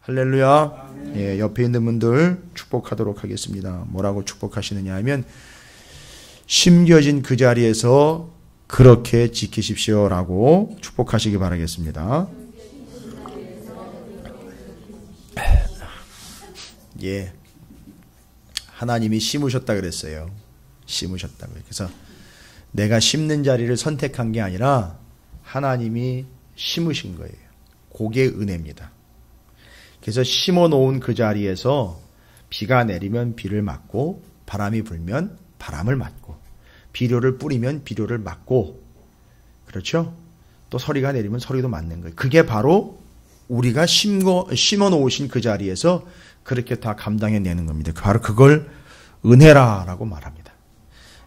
할렐루야. 예, 옆에 있는 분들 축복하도록 하겠습니다. 뭐라고 축복하시느냐 하면 심겨진 그 자리에서 그렇게 지키십시오라고 축복하시기 바라겠습니다. 예, 하나님이 심으셨다 그랬어요. 심으셨다고. 그래서 내가 심는 자리를 선택한 게 아니라 하나님이 심으신 거예요. 그게 은혜입니다. 그래서 심어놓은 그 자리에서 비가 내리면 비를 맞고 바람이 불면 바람을 맞고 비료를 뿌리면 비료를 맞고, 그렇죠? 또 서리가 내리면 서리도 맞는 거예요. 그게 바로 우리가 심어놓으신 그 자리에서 그렇게 다 감당해내는 겁니다. 바로 그걸 은혜라라고 말합니다.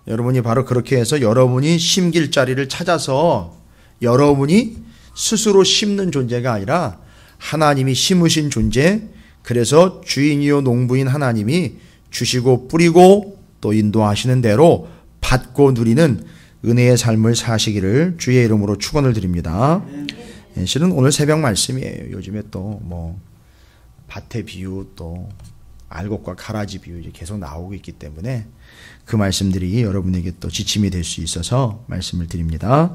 여러분이 바로 그렇게 해서 여러분이 심길 자리를 찾아서 여러분이 스스로 심는 존재가 아니라 하나님이 심으신 존재, 그래서 주인이요 농부인 하나님이 주시고 뿌리고 또 인도하시는 대로 받고 누리는 은혜의 삶을 사시기를 주의 이름으로 축원을 드립니다. 실은 오늘 새벽 말씀이에요. 요즘에 또 뭐 밭의 비유, 또 알곡과 가라지 비유 이제 계속 나오고 있기 때문에 그 말씀들이 여러분에게 또 지침이 될 수 있어서 말씀을 드립니다.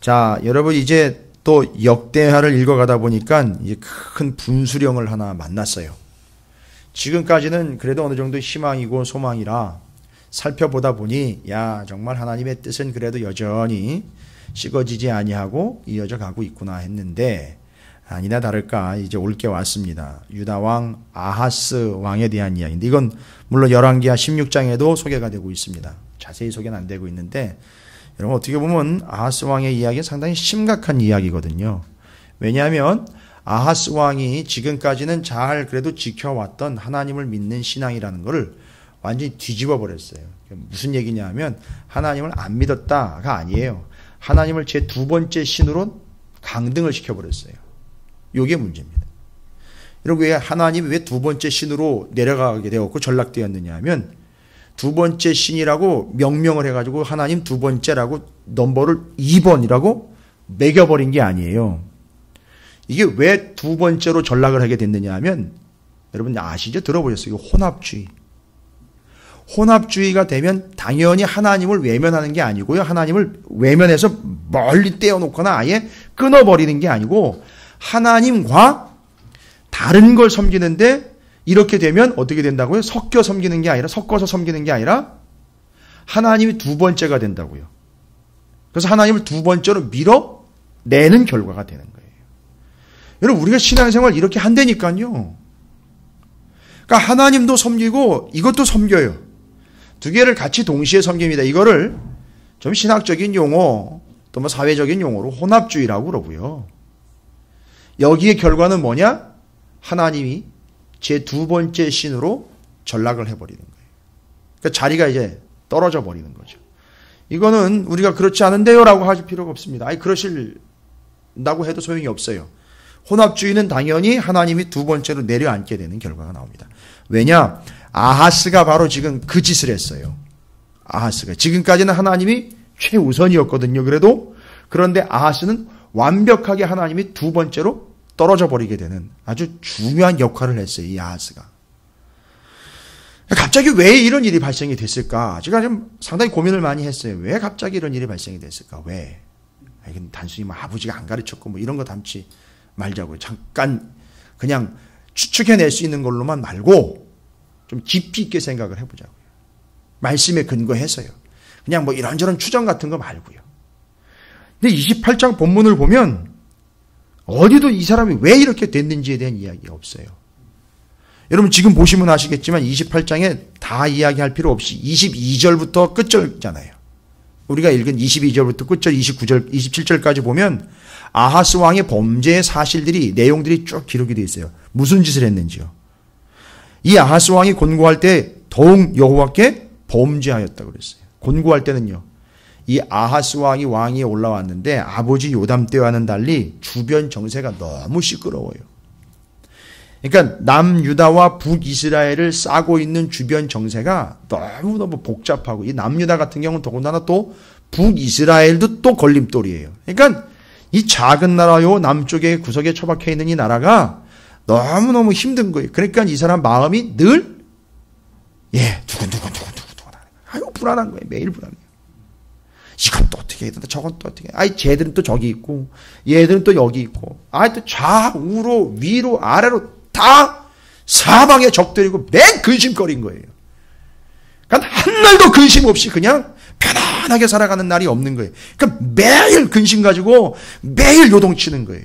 자, 여러분 이제 또 역대하를 읽어가다 보니까 이제 큰 분수령을 하나 만났어요. 지금까지는 그래도 어느 정도 희망이고 소망이라 살펴보다 보니 야, 정말 하나님의 뜻은 그래도 여전히 식어지지 아니하고 이어져 가고 있구나 했는데 아니나 다를까 이제 올 게 왔습니다. 유다 왕 아하스 왕에 대한 이야기인데 이건 물론 열왕기하 16장에도 소개가 되고 있습니다. 자세히 소개는 안 되고 있는데 여러분 어떻게 보면 아하스 왕의 이야기는 상당히 심각한 이야기거든요. 왜냐하면 아하스 왕이 지금까지는 잘 그래도 지켜왔던 하나님을 믿는 신앙이라는 것을 완전히 뒤집어 버렸어요. 무슨 얘기냐 하면 하나님을 안 믿었다가 아니에요. 하나님을 제 두 번째 신으로 강등을 시켜버렸어요. 이게 문제입니다. 여러분 왜 하나님이 왜 두 번째 신으로 내려가게 되었고 전락되었느냐 하면 두 번째 신이라고 명명을 해가지고 하나님 두 번째라고 넘버를 2번이라고 매겨버린 게 아니에요. 이게 왜 두 번째로 전락을 하게 됐느냐 하면 여러분 아시죠? 들어보셨어요? 이거 혼합주의. 혼합주의가 되면 당연히 하나님을 외면하는 게 아니고요. 하나님을 외면해서 멀리 떼어놓거나 아예 끊어버리는 게 아니고 하나님과 다른 걸 섬기는데 이렇게 되면 어떻게 된다고요? 섞여 섬기는 게 아니라 섞어서 섬기는 게 아니라 하나님이 두 번째가 된다고요. 그래서 하나님을 두 번째로 밀어내는 결과가 되는 거예요. 여러분 우리가 신앙생활 이렇게 한다니까요. 그러니까 하나님도 섬기고 이것도 섬겨요. 두 개를 같이 동시에 섬깁니다. 이거를 좀 신학적인 용어 또 뭐 사회적인 용어로 혼합주의라고 그러고요. 여기의 결과는 뭐냐? 하나님이 제 두 번째 신으로 전락을 해버리는 거예요. 그러니까 자리가 이제 떨어져 버리는 거죠. 이거는 우리가 그렇지 않은데요 라고 하실 필요가 없습니다. 아니 그러신다고 해도 소용이 없어요. 혼합주의는 당연히 하나님이 두 번째로 내려앉게 되는 결과가 나옵니다. 왜냐? 아하스가 바로 지금 그 짓을 했어요. 아하스가. 지금까지는 하나님이 최우선이었거든요. 그런데 아하스는 완벽하게 하나님이 두 번째로 떨어져 버리게 되는 아주 중요한 역할을 했어요. 이 아하스가. 갑자기 왜 이런 일이 발생이 됐을까? 제가 좀 상당히 고민을 많이 했어요. 왜 갑자기 이런 일이 발생이 됐을까? 왜? 이건 단순히 뭐 아버지가 안 가르쳤고 뭐 이런 거 담지 말자고요. 잠깐 그냥 추측해낼 수 있는 걸로만 말고 좀 깊이 있게 생각을 해보자고요. 말씀에 근거해서요. 그냥 뭐 이런저런 추정 같은 거 말고요. 근데 28장 본문을 보면 어디도 이 사람이 왜 이렇게 됐는지에 대한 이야기가 없어요. 여러분 지금 보시면 아시겠지만 28장에 다 이야기할 필요 없이 22절부터 끝절잖아요. 우리가 읽은 22절부터 끝절 29절, 27절까지 보면 아하스 왕의 범죄의 사실들이 내용들이 쭉 기록이 되어 있어요. 무슨 짓을 했는지요. 이 아하스 왕이 권고할 때 더욱 여호와께 범죄하였다고 그랬어요. 권고할 때는요. 이 아하스 왕이 올라왔는데 아버지 요담 때와는 달리 주변 정세가 너무 시끄러워요. 그러니까 남유다와 북이스라엘을 싸고 있는 주변 정세가 너무너무 복잡하고 이 남유다 같은 경우는 더군다나 또 북이스라엘도 또 걸림돌이에요. 그러니까 이 작은 나라요 남쪽에 구석에 처박혀 있는 이 나라가 너무너무 힘든 거예요. 그러니까 이 사람 마음이 늘 두근두근 아유 불안한 거예요. 매일 불안해요. 이건 또 어떻게 해야 된다. 저건 또 어떻게 해. 쟤들은 또 저기 있고 얘들은 또 여기 있고 또 좌우로 위로 아래로 다 사방에 적들이고 맨 근심거린 거예요. 그러니까 한 날도 근심 없이 그냥 편안하게 살아가는 날이 없는 거예요. 그러니까 매일 근심 가지고 매일 요동치는 거예요.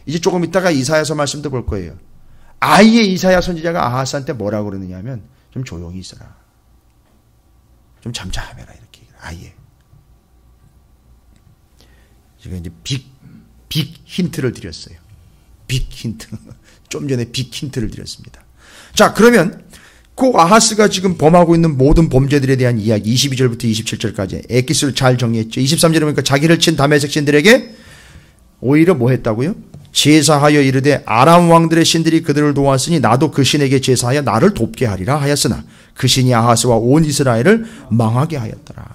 이제 조금 있다가 이사야서 말씀도 볼 거예요. 아예 이사야 선지자가 아하스한테 뭐라고 그러느냐 하면 좀 조용히 있어라. 좀 잠잠해라 이렇게 아예. 제가 이제 빅 힌트를 드렸어요. 빅 힌트. 좀 전에 빅 힌트를 드렸습니다. 자, 그러면 그 아하스가 지금 범하고 있는 모든 범죄들에 대한 이야기 22절부터 27절까지 엑기스를 잘 정리했죠. 23절에 보니까 자기를 친 다메섹 신들에게 오히려 뭐 했다고요? 제사하여 이르되 아람 왕들의 신들이 그들을 도왔으니 나도 그 신에게 제사하여 나를 돕게 하리라 하였으나 그 신이 아하스와 온 이스라엘을 망하게 하였더라.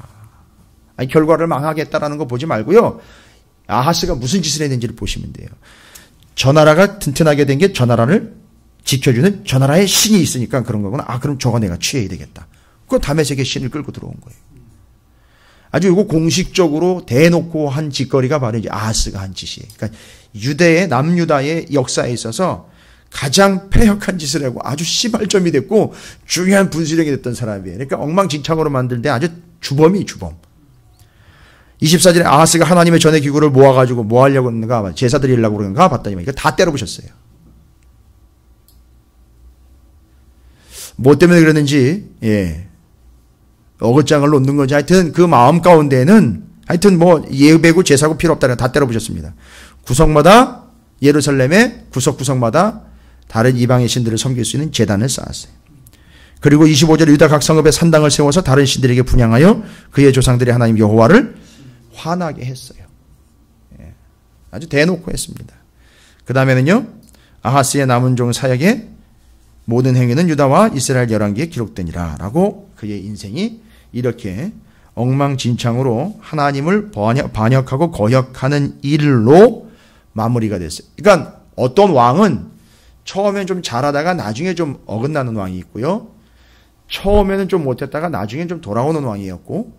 아니, 결과를 망하게 했다라는 거 보지 말고요. 아하스가 무슨 짓을 했는지를 보시면 돼요. 저 나라가 튼튼하게 된 게 저 나라를 지켜주는 저 나라의 신이 있으니까 그런 거구나. 그럼 저거 내가 취해야 되겠다. 그 다메섹의 신을 끌고 들어온 거예요. 아주 이거 공식적으로 대놓고 한 짓거리가 바로 이제 아하스가 한 짓이에요. 그러니까 유대의 남유다의 역사에 있어서 가장 패역한 짓을 하고 아주 시발점이 됐고 중요한 분수령이 됐던 사람이에요. 그러니까 엉망진창으로 만들 때 아주 주범이 주범. 24절에 아하스가 하나님의 전의 기구를 모아가지고 뭐 하려고 하는가, 제사 드리려고 그러는가 봤더니 이거 다 때려부셨어요. 뭐 때문에 그러는지, 어긋장을 놓는 건지 하여튼 그 마음 가운데는 하여튼 뭐 예배고 제사고 필요 없다는 다 때려부셨습니다. 구석마다 예루살렘의 구석구석마다 다른 이방의 신들을 섬길 수 있는 제단을 쌓았어요. 그리고 25절 유다 각 성읍에 산당을 세워서 다른 신들에게 분향하여 그의 조상들의 하나님 여호와를 화나게 했어요. 아주 대놓고 했습니다. 그 다음에는요, 아하스의 남은 종 사역의 모든 행위는 유다와 이스라엘 열왕기에 기록되니라 라고 그의 인생이 이렇게 엉망진창으로 하나님을 반역하고 거역하는 일로 마무리가 됐어요. 그러니까 어떤 왕은 처음엔 좀 잘하다가 나중에 좀 어긋나는 왕이 있고요. 처음에는 좀 못했다가 나중에 좀 돌아오는 왕이었고,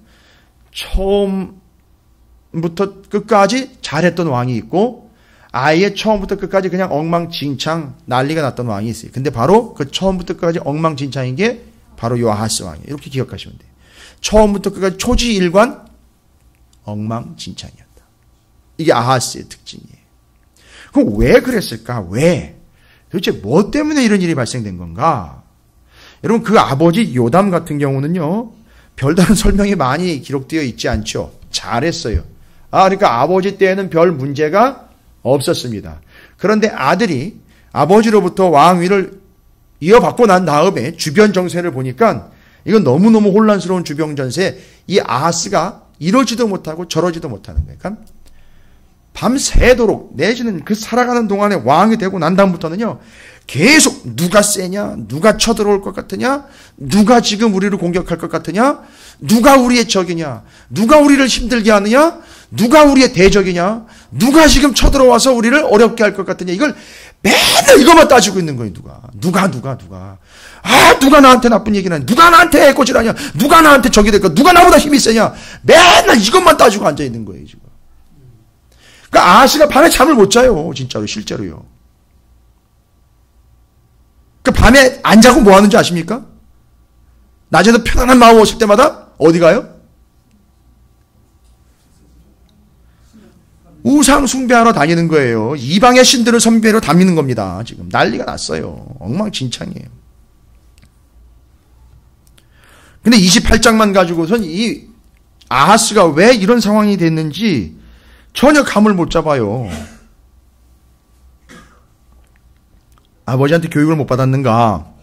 처음부터 끝까지 잘했던 왕이 있고, 아예 처음부터 끝까지 그냥 엉망진창 난리가 났던 왕이 있어요. 근데 바로 그 처음부터 끝까지 엉망진창인 게 바로 요 아하스 왕이에요. 이렇게 기억하시면 돼요. 처음부터 끝까지 초지일관 엉망진창이었다. 이게 아하스의 특징이에요. 그럼 왜 그랬을까? 왜? 도대체 뭐 때문에 이런 일이 발생된 건가? 여러분, 그 아버지 요담 같은 경우는요, 별다른 설명이 많이 기록되어 있지 않죠. 잘했어요. 그러니까 아버지 때에는 별 문제가 없었습니다. 그런데 아들이 아버지로부터 왕위를 이어받고 난 다음에 주변 정세를 보니까 이건 너무너무 혼란스러운 주변 정세에 이 아하스가 이러지도 못하고 저러지도 못하는 거예요. 그러니까 밤새도록 내지는 그 살아가는 동안에 왕이 되고 난 다음부터는요, 계속 누가 세냐, 누가 쳐들어올 것 같으냐, 누가 지금 우리를 공격할 것 같으냐, 누가 우리의 적이냐, 누가 우리를 힘들게 하느냐, 누가 우리의 대적이냐, 누가 지금 쳐들어와서 우리를 어렵게 할 것 같으냐, 이걸 맨날 이것만 따지고 있는 거예요. 누가 나한테 나쁜 얘기를 하냐, 누가 나한테 꼬질하냐, 누가 나한테 적이 될까, 누가 나보다 힘이 세냐, 맨날 이것만 따지고 앉아 있는 거예요 지금. 그러니까 아하스가 밤에 잠을 못 자요. 진짜로, 실제로요. 그러니까 밤에 안 자고 뭐 하는지 아십니까? 낮에도 편안한 마음 없을 때마다 어디 가요? 우상 숭배하러 다니는 거예요. 이방의 신들을 섬기러 다니는 겁니다. 지금 난리가 났어요. 엉망진창이에요. 근데 28장만 가지고선 이 아하스가 왜 이런 상황이 됐는지 전혀 감을 못 잡아요. 아버지한테 교육을 못 받았는가?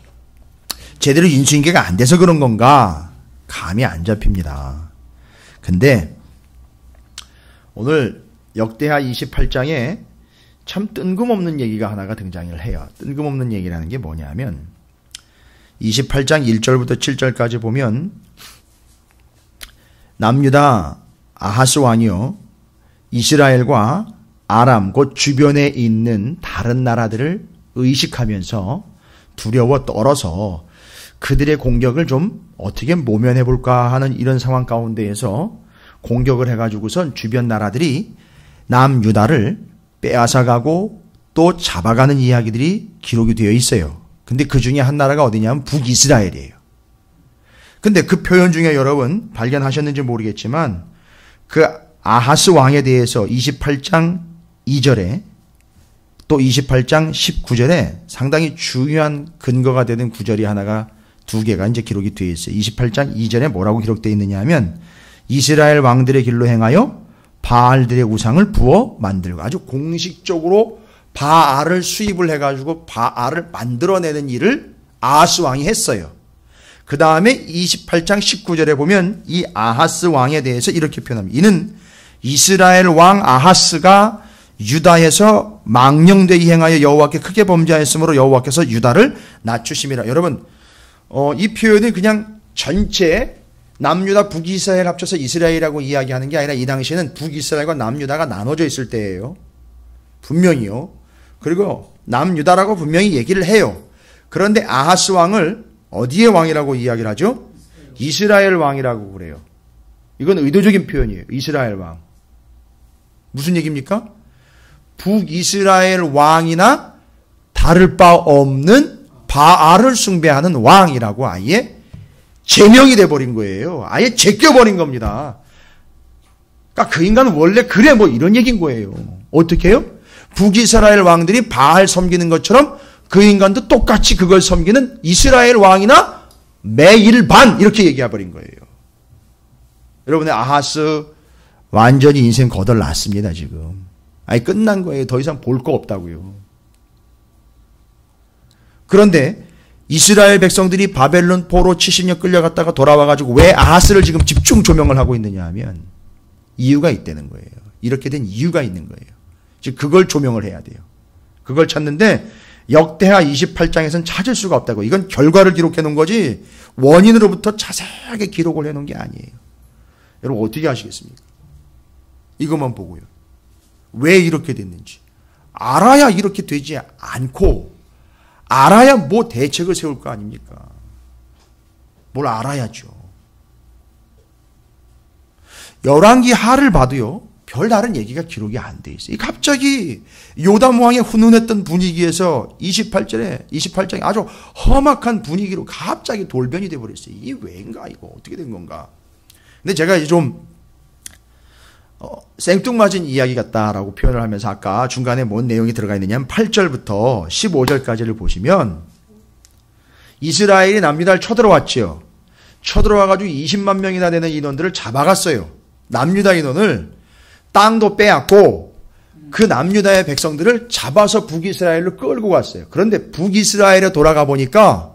제대로 인수인계가 안 돼서 그런 건가? 감이 안 잡힙니다. 근데 오늘 역대하 28장에 참 뜬금없는 얘기가 하나가 등장을 해요. 뜬금없는 얘기라는 게 뭐냐면 28장 1절부터 7절까지 보면 남유다 아하스 왕이요, 이스라엘과 아람 곧 주변에 있는 다른 나라들을 의식하면서 두려워 떨어서 그들의 공격을 좀 어떻게 모면해 볼까 하는 이런 상황 가운데에서 공격을 해가지고선 주변 나라들이 남유다를 빼앗아가고 또 잡아가는 이야기들이 기록이 되어 있어요. 근데 그 중에 한 나라가 어디냐면 북이스라엘이에요. 근데 그 표현 중에 여러분 발견하셨는지 모르겠지만 그 아하스 왕에 대해서 28장 2절에 또 28장 19절에 상당히 중요한 근거가 되는 구절이 하나가 두 개가 이제 기록이 되어 있어요. 28장 2절에 뭐라고 기록되어 있느냐 하면 이스라엘 왕들의 길로 행하여 바알들의 우상을 부어 만들고 아주 공식적으로 바알을 수입을 해가지고 바알을 만들어내는 일을 아하스 왕이 했어요. 그 다음에 28장 19절에 보면 이 아하스 왕에 대해서 이렇게 표현합니다. 이는 이스라엘 왕 아하스가 유다에서 망령되이 행하여 여호와께 크게 범죄하였으므로 여호와께서 유다를 낮추심이라. 여러분 이 표현이 그냥 전체 남유다 북이스라엘 합쳐서 이스라엘이라고 이야기하는 게 아니라 이 당시에는 북이스라엘과 남유다가 나눠져 있을 때예요. 분명히요. 그리고 남유다라고 분명히 얘기를 해요. 그런데 아하스 왕을 어디의 왕이라고 이야기를 하죠? 이스라엘 왕이라고 그래요. 이건 의도적인 표현이에요. 이스라엘 왕. 무슨 얘기입니까? 북이스라엘 왕이나 다를 바 없는 바알을 숭배하는 왕이라고 아예 제명이 돼버린 거예요. 아예 제껴버린 겁니다. 그러니까 그 인간은 원래 그래 뭐 이런 얘기인 거예요. 어떻게 해요? 북이스라엘 왕들이 바알 섬기는 것처럼 그 인간도 똑같이 그걸 섬기는 이스라엘 왕이나 매일 반 이렇게 얘기해버린 거예요. 여러분의 아하스 완전히 인생 거덜났습니다 지금. 아니 끝난 거예요. 더 이상 볼 거 없다고요. 그런데 이스라엘 백성들이 바벨론 포로 70년 끌려갔다가 돌아와가지고 왜 아하스를 지금 집중 조명을 하고 있느냐 하면 이유가 있다는 거예요. 이렇게 된 이유가 있는 거예요. 즉 그걸 조명을 해야 돼요. 그걸 찾는데 역대하 28장에서는 찾을 수가 없다고. 이건 결과를 기록해 놓은 거지 원인으로부터 자세하게 기록을 해 놓은 게 아니에요. 여러분 어떻게 하시겠습니까? 이것만 보고요. 왜 이렇게 됐는지 알아야 이렇게 되지 않고 알아야 뭐 대책을 세울 거 아닙니까? 뭘 알아야죠. 열왕기 하를 봐도요. 별다른 얘기가 기록이 안 돼 있어요. 갑자기 요담 왕의 훈훈했던 분위기에서 28장에 아주 험악한 분위기로 갑자기 돌변이 돼버렸어요. 이게 왜인가 이거 어떻게 된 건가? 근데 제가 이제 좀 생뚱맞은 이야기 같다라고 표현을 하면서 아까 중간에 뭔 내용이 들어가 있느냐면 8절부터 15절까지를 보시면 이스라엘이 남유다를 쳐들어왔지요. 쳐들어와가지고 20만 명이나 되는 인원들을 잡아갔어요. 남유다 인원을 땅도 빼앗고 그 남유다의 백성들을 잡아서 북이스라엘로 끌고 갔어요. 그런데 북이스라엘에 돌아가 보니까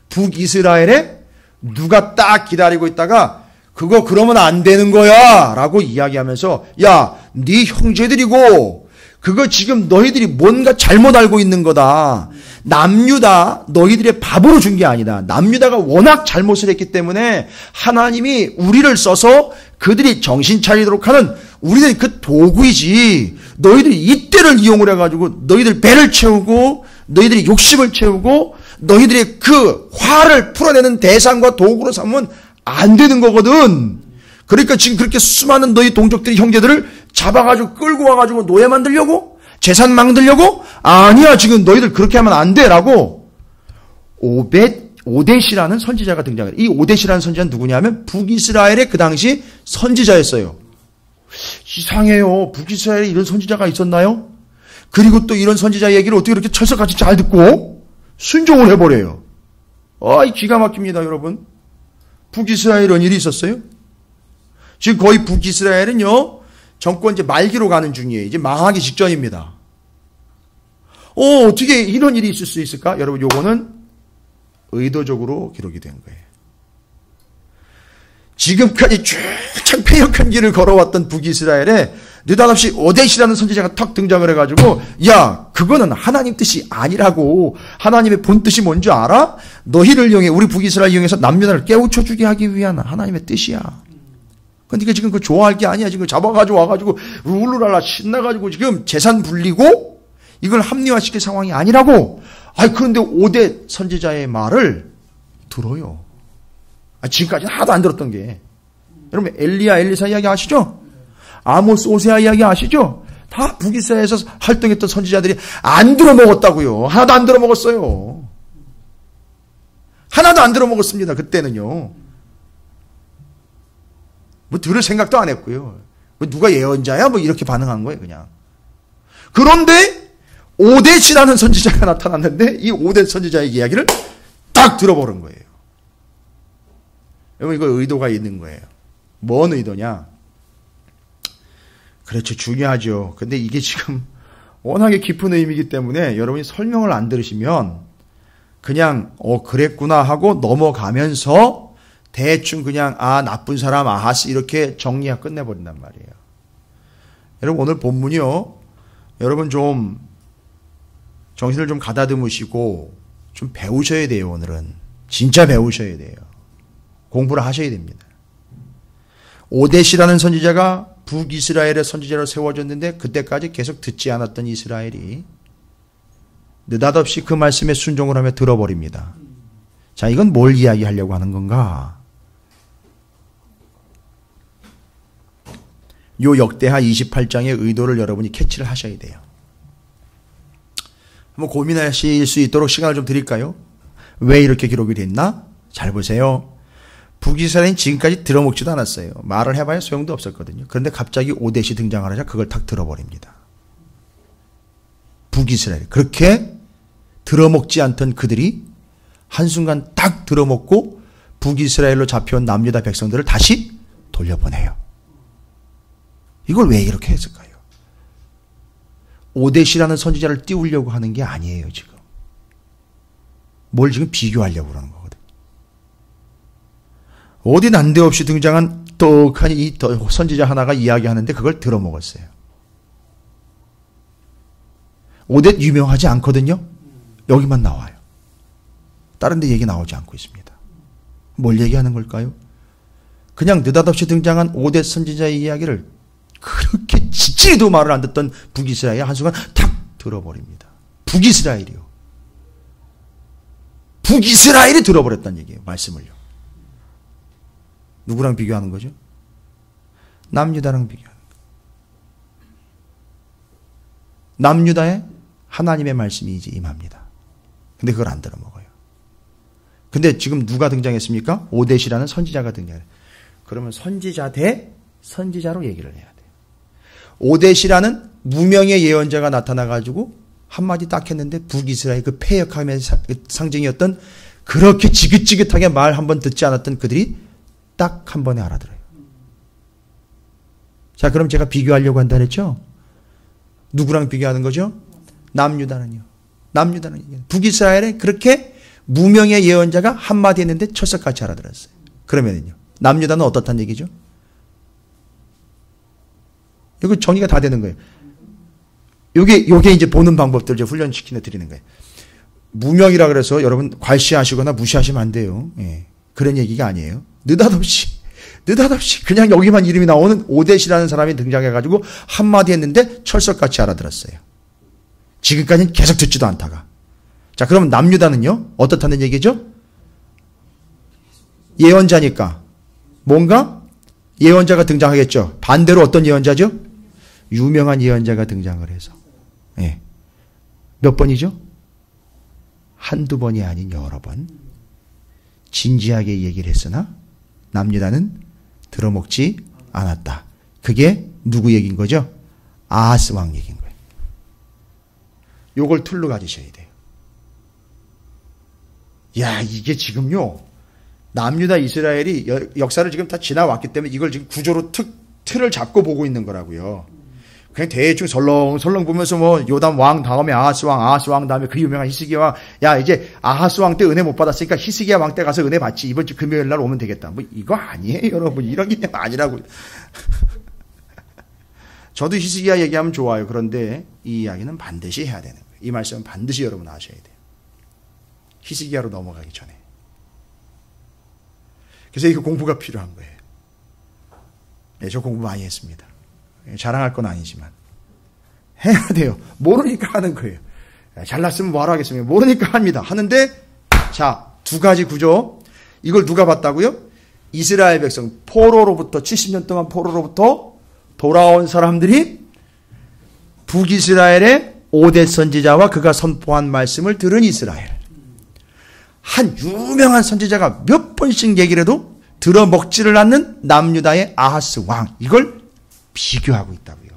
북이스라엘에 누가 딱 기다리고 있다가 그거 그러면 안 되는 거야 라고 이야기하면서 야, 네 형제들이고 그거 지금 너희들이 뭔가 잘못 알고 있는 거다. 남유다 너희들의 밥으로 준 게 아니다. 남유다가 워낙 잘못을 했기 때문에 하나님이 우리를 써서 그들이 정신 차리도록 하는 우리들이 그 도구이지. 너희들이 이때를 이용을 해가지고 너희들 배를 채우고 너희들이 욕심을 채우고 너희들의 그 화를 풀어내는 대상과 도구로 삼으면 안 되는 거거든. 그러니까 지금 그렇게 수많은 너희 동족들이 형제들을 잡아가지고 끌고 와가지고 노예 만들려고? 재산 망들려고? 아니야 지금 너희들 그렇게 하면 안 돼 라고 오뎃이라는 선지자가 등장해요. 이 오뎃이라는 선지자는 누구냐면 북이스라엘의 그 당시 선지자였어요. 이상해요. 북이스라엘에 이런 선지자가 있었나요? 그리고 또 이런 선지자 얘기를 어떻게 이렇게 철석같이 잘 듣고 순종을 해버려요. 기가 막힙니다 여러분. 북이스라엘에 이런 일이 있었어요? 지금 거의 북이스라엘은요, 정권 이제 말기로 가는 중이에요. 이제 망하기 직전입니다. 어떻게 이런 일이 있을 수 있을까? 여러분, 요거는 의도적으로 기록이 된 거예요. 지금까지 쭉 창폐역한 길을 걸어왔던 북이스라엘에 느닷없이 오뎃이라는 선지자가 턱 등장을 해가지고 야 그거는 하나님 뜻이 아니라고. 하나님의 본 뜻이 뭔지 알아? 너희를 이용해 우리 북이스라엘 이용해서 남유다를 깨우쳐주게 하기 위한 하나님의 뜻이야. 근데 이게 지금 그 좋아할 게 아니야. 지금 잡아가지고 와가지고 룰루랄라 신나가지고 지금 재산 불리고 이걸 합리화시킬 상황이 아니라고. 그런데 5대 선지자의 말을 들어요. 지금까지는 하나도 안 들었던 게. 여러분 엘리야 엘리사 이야기 아시죠? 아모스 오세아 이야기 아시죠? 다 북이스라엘에서 활동했던 선지자들이 안 들어먹었다고요. 하나도 안 들어먹었어요. 하나도 안 들어먹었습니다. 그때는요. 뭐 들을 생각도 안 했고요. 뭐 누가 예언자야? 뭐 이렇게 반응한 거예요, 그냥. 그런데 오뎃이라는 선지자가 나타났는데 이 오뎃 선지자의 이야기를 딱 들어보는 거예요. 여러분 이거 의도가 있는 거예요. 뭔 의도냐? 그렇죠. 중요하죠. 근데 이게 지금 워낙에 깊은 의미이기 때문에 여러분이 설명을 안 들으시면 그냥 그랬구나 하고 넘어가면서 대충 그냥 나쁜 사람 아하스 이렇게 정리하고 끝내버린단 말이에요. 여러분 오늘 본문이요. 여러분 좀 정신을 좀 가다듬으시고 좀 배우셔야 돼요. 오늘은 진짜 배우셔야 돼요. 공부를 하셔야 됩니다. 오뎃이라는 선지자가 북이스라엘의 선지자로 세워졌는데 그때까지 계속 듣지 않았던 이스라엘이 느닷없이 그 말씀에 순종을 하며 들어버립니다. 자, 이건 뭘 이야기하려고 하는 건가? 요 역대하 28장의 의도를 여러분이 캐치를 하셔야 돼요. 한번 고민하실 수 있도록 시간을 좀 드릴까요? 왜 이렇게 기록이 됐나? 잘 보세요. 북이스라엘은 지금까지 들어먹지도 않았어요. 말을 해봐야 소용도 없었거든요. 그런데 갑자기 오뎃이 등장하자 그걸 탁 들어버립니다. 북이스라엘. 그렇게 들어먹지 않던 그들이 한순간 딱 들어먹고 북이스라엘로 잡혀온 남유다 백성들을 다시 돌려보내요. 이걸 왜 이렇게 했을까요? 오뎃이라는 선지자를 띄우려고 하는 게 아니에요, 지금. 뭘 지금 비교하려고 그러는 거거든요. 어디 난데없이 등장한 떡하니 이 선지자 하나가 이야기하는데 그걸 들어먹었어요. 오뎃 유명하지 않거든요. 여기만 나와요. 다른 데 얘기 나오지 않고 있습니다. 뭘 얘기하는 걸까요? 그냥 느닷없이 등장한 오뎃 선지자의 이야기를 그렇게 지지리도 말을 안 듣던 북이스라엘이 한순간 탁 들어버립니다. 북이스라엘이요. 북이스라엘이 들어버렸다는 얘기예요. 말씀을요. 누구랑 비교하는 거죠? 남유다랑 비교하는 거예요. 남유다에 하나님의 말씀이 이제 임합니다. 근데 그걸 안 들어먹어요. 근데 지금 누가 등장했습니까? 오뎃이라는 선지자가 등장해요. 그러면 선지자 대 선지자로 얘기를 해야 돼요. 오뎃이라는 무명의 예언자가 나타나가지고 한마디 딱 했는데 북이스라엘 그 패역함의 상징이었던 그렇게 지긋지긋하게 말 한번 듣지 않았던 그들이 딱 한 번에 알아들어요. 자, 그럼 제가 비교하려고 한다 그랬죠? 누구랑 비교하는 거죠? 남유다는요. 남유다는 북이스라엘에 그렇게 무명의 예언자가 한마디 했는데 철석같이 알아들었어요. 그러면요. 남유다는 어떻다는 얘기죠? 이거 정리가 다 되는 거예요. 요게 이제 보는 방법들 이제 훈련시키는 드리는 거예요. 무명이라 그래서 여러분 괄시하시거나 무시하시면 안 돼요. 예. 그런 얘기가 아니에요. 느닷없이 그냥 여기만 이름이 나오는 오뎃이라는 사람이 등장해가지고 한마디 했는데 철석같이 알아들었어요. 지금까지는 계속 듣지도 않다가. 자, 그러면 남유다는요? 어떻다는 얘기죠? 예언자니까 뭔가 예언자가 등장하겠죠. 반대로 어떤 예언자죠? 유명한 예언자가 등장을 해서. 예. 몇 번이죠? 한두 번이 아닌 여러 번. 진지하게 얘기를 했으나 남유다는 들어먹지 않았다. 그게 누구 얘기인 거죠? 아하스 왕 얘기인 거예요. 요걸 툴로 가지셔야 돼요. 야, 이게 지금요. 남유다 이스라엘이 역사를 지금 다 지나왔기 때문에 이걸 지금 구조로 틀을 잡고 보고 있는 거라고요. 그냥 대충 설렁설렁 보면서 뭐 요담 왕 다음에 아하스 왕 다음에 그 유명한 히스기야 왕. 야, 이제 아하스 왕 때 은혜 못 받았으니까 히스기야 왕 때 가서 은혜 받지. 이번 주 금요일 날 오면 되겠다. 뭐 이거 아니에요, 여러분. 이런 게 아니라고. 저도 히스기야 얘기하면 좋아요. 그런데 이 이야기는 반드시 해야 되는 거예요. 이 말씀은 반드시 여러분 아셔야 돼요. 히스기야로 넘어가기 전에. 그래서 이거 공부가 필요한 거예요. 네, 저 공부 많이 했습니다. 자랑할 건 아니지만. 해야 돼요. 모르니까 하는 거예요. 잘났으면 뭐하러 하겠습니까? 모르니까 합니다. 하는데 자, 두 가지 구조. 이걸 누가 봤다고요? 이스라엘 백성, 포로로부터 70년 동안 포로로부터 돌아온 사람들이 북이스라엘의 오뎃 선지자와 그가 선포한 말씀을 들은 이스라엘. 한 유명한 선지자가 몇 번씩 얘기를 해도 들어먹지를 않는 남유다의 아하스 왕. 이걸 비교하고 있다고요.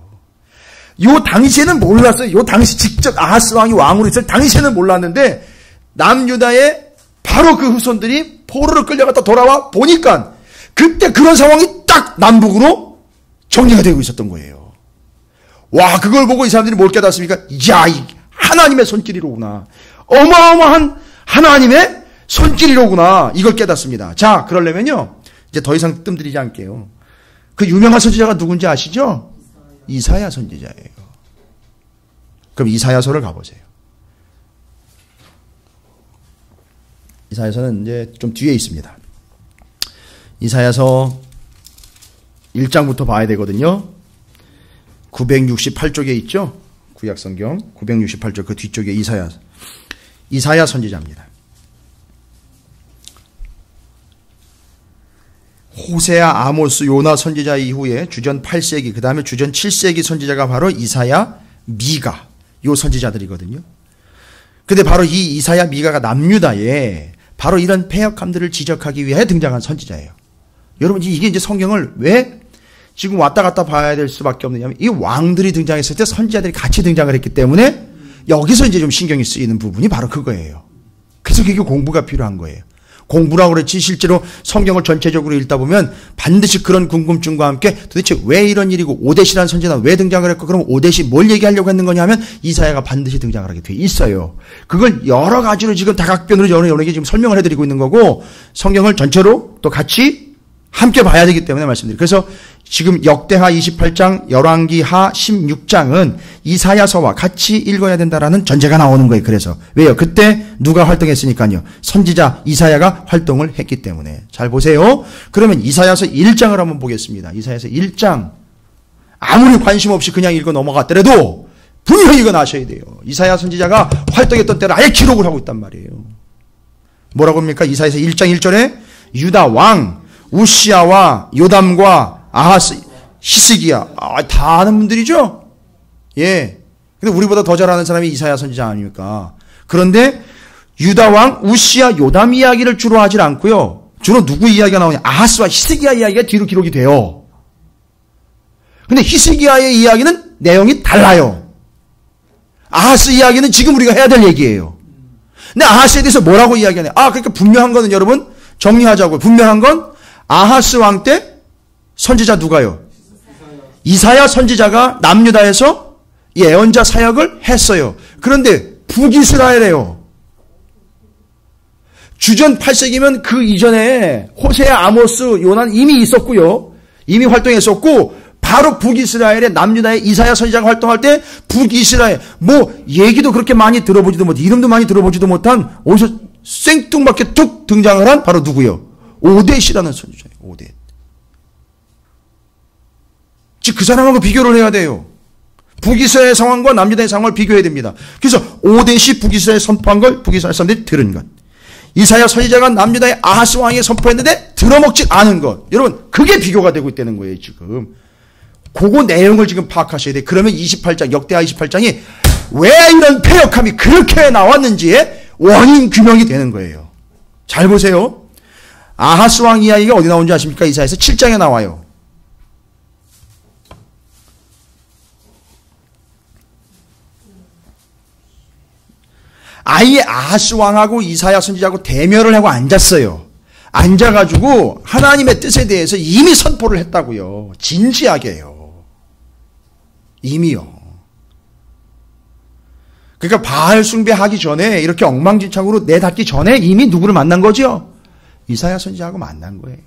요 당시에는 몰랐어요. 요 당시 직접 아하스 왕이 왕으로 있을 당시에는 몰랐는데 남유다의 바로 그 후손들이 포로로 끌려갔다 돌아와 보니까 그때 그런 상황이 딱 남북으로 정리가 되고 있었던 거예요. 와, 그걸 보고 이 사람들이 뭘 깨닫습니까? 야, 이 하나님의 손길이로구나. 어마어마한 하나님의 손길이로구나. 이걸 깨닫습니다. 자, 그러려면요. 이제 더 이상 뜸들이지 않게요. 그 유명한 선지자가 누군지 아시죠? 이사야 선지자예요. 그럼 이사야서를 가보세요. 이사야서는 이제 좀 뒤에 있습니다. 이사야서 1장부터 봐야 되거든요. 968쪽에 있죠? 구약성경 968쪽 그 뒤쪽에 이사야 선지자입니다. 호세아, 아모스, 요나 선지자 이후에 주전 8세기, 그 다음에 주전 7세기 선지자가 바로 이사야, 미가, 요 선지자들이거든요. 근데 바로 이 이사야, 미가가 남유다에 바로 이런 패역함들을 지적하기 위해 등장한 선지자예요. 여러분, 이게 이제 성경을 왜 지금 왔다 갔다 봐야 될 수밖에 없느냐면 이 왕들이 등장했을 때 선지자들이 같이 등장을 했기 때문에 여기서 이제 좀 신경이 쓰이는 부분이 바로 그거예요. 그래서 그게 공부가 필요한 거예요. 공부라고 그랬지 실제로 성경을 전체적으로 읽다 보면 반드시 그런 궁금증과 함께 도대체 왜 이런 일이고 오뎃이라는 선지자가 왜 등장을 했고 그럼 오뎃이 뭘 얘기하려고 했는 거냐 하면 이사야가 반드시 등장을 하게 돼 있어요. 그걸 여러 가지로 지금 다각변으로 여러분에게 지금 설명을 해드리고 있는 거고 성경을 전체로 또 같이 함께 봐야 되기 때문에 말씀드려요. 그래서 지금 역대하 28장, 열왕기하 16장은 이사야서와 같이 읽어야 된다라는 전제가 나오는 거예요. 그래서 왜요? 그때 누가 활동했으니까요. 선지자 이사야가 활동을 했기 때문에. 잘 보세요. 그러면 이사야서 1장을 한번 보겠습니다. 이사야서 1장. 아무리 관심 없이 그냥 읽어 넘어갔더라도 분명히 이건 아셔야 돼요. 이사야 선지자가 활동했던 때를 아예 기록을 하고 있단 말이에요. 뭐라고 합니까? 이사야서 1장 1절에 유다 왕 우시아와 요담과 아하스, 히스기야. 다 아는 분들이죠? 예. 근데 우리보다 더 잘 아는 사람이 이사야 선지자 아닙니까? 그런데 유다 왕 우시아, 요담 이야기를 주로 하질 않고요. 주로 누구 이야기가 나오냐? 아하스와 히스기야 이야기가 뒤로 기록이 돼요. 근데 히스기야의 이야기는 내용이 달라요. 아하스 이야기는 지금 우리가 해야 될 얘기예요. 근데 아하스에 대해서 뭐라고 이야기하냐? 그러니까 분명한 거는 여러분 정리하자고요. 분명한 건 아하스 왕 때 선지자 누가요? 이사야 선지자가 남유다에서 예언자 사역을 했어요. 그런데 북이스라엘에요. 주전 8세기면 그 이전에 호세아, 아모스, 요나는 이미 있었고요. 이미 활동했었고 바로 북이스라엘의 남유다의 이사야 선지자가 활동할 때 북이스라엘 얘기도 그렇게 많이 들어보지도 못, 이름도 많이 들어보지도 못한 어디서 생뚱맞게 툭 등장을 한 바로 누구요? 오뎃이라는 선지자예요. 오뎃. 즉 그 사람하고 비교를 해야 돼요. 북이스라엘 상황과 남유다의 상황을 비교해야 됩니다. 그래서 오뎃이 북이스라엘 선포한 걸 북이스라엘 사람들이 들은 것. 이사야 선지자가 남유다의 아하스 왕이 선포했는데 들어먹지 않은 것. 여러분 그게 비교가 되고 있다는 거예요. 지금 그거 내용을 지금 파악하셔야 돼요. 그러면 28장 역대하 28장이 왜 이런 패역함이 그렇게 나왔는지의 원인 규명이 되는 거예요. 잘 보세요. 아하스 왕 이야기가 어디 나오는지 아십니까? 이사야서 7장에 나와요. 아예 아하스 왕하고 이사야 선지자하고 대면을 하고 앉았어요. 앉아가지고 하나님의 뜻에 대해서 이미 선포를 했다고요. 진지하게요. 이미요. 그러니까 바알 숭배하기 전에 이렇게 엉망진창으로 내닫기 전에 이미 누구를 만난 거죠? 이사야 선지자하고 만난 거예요.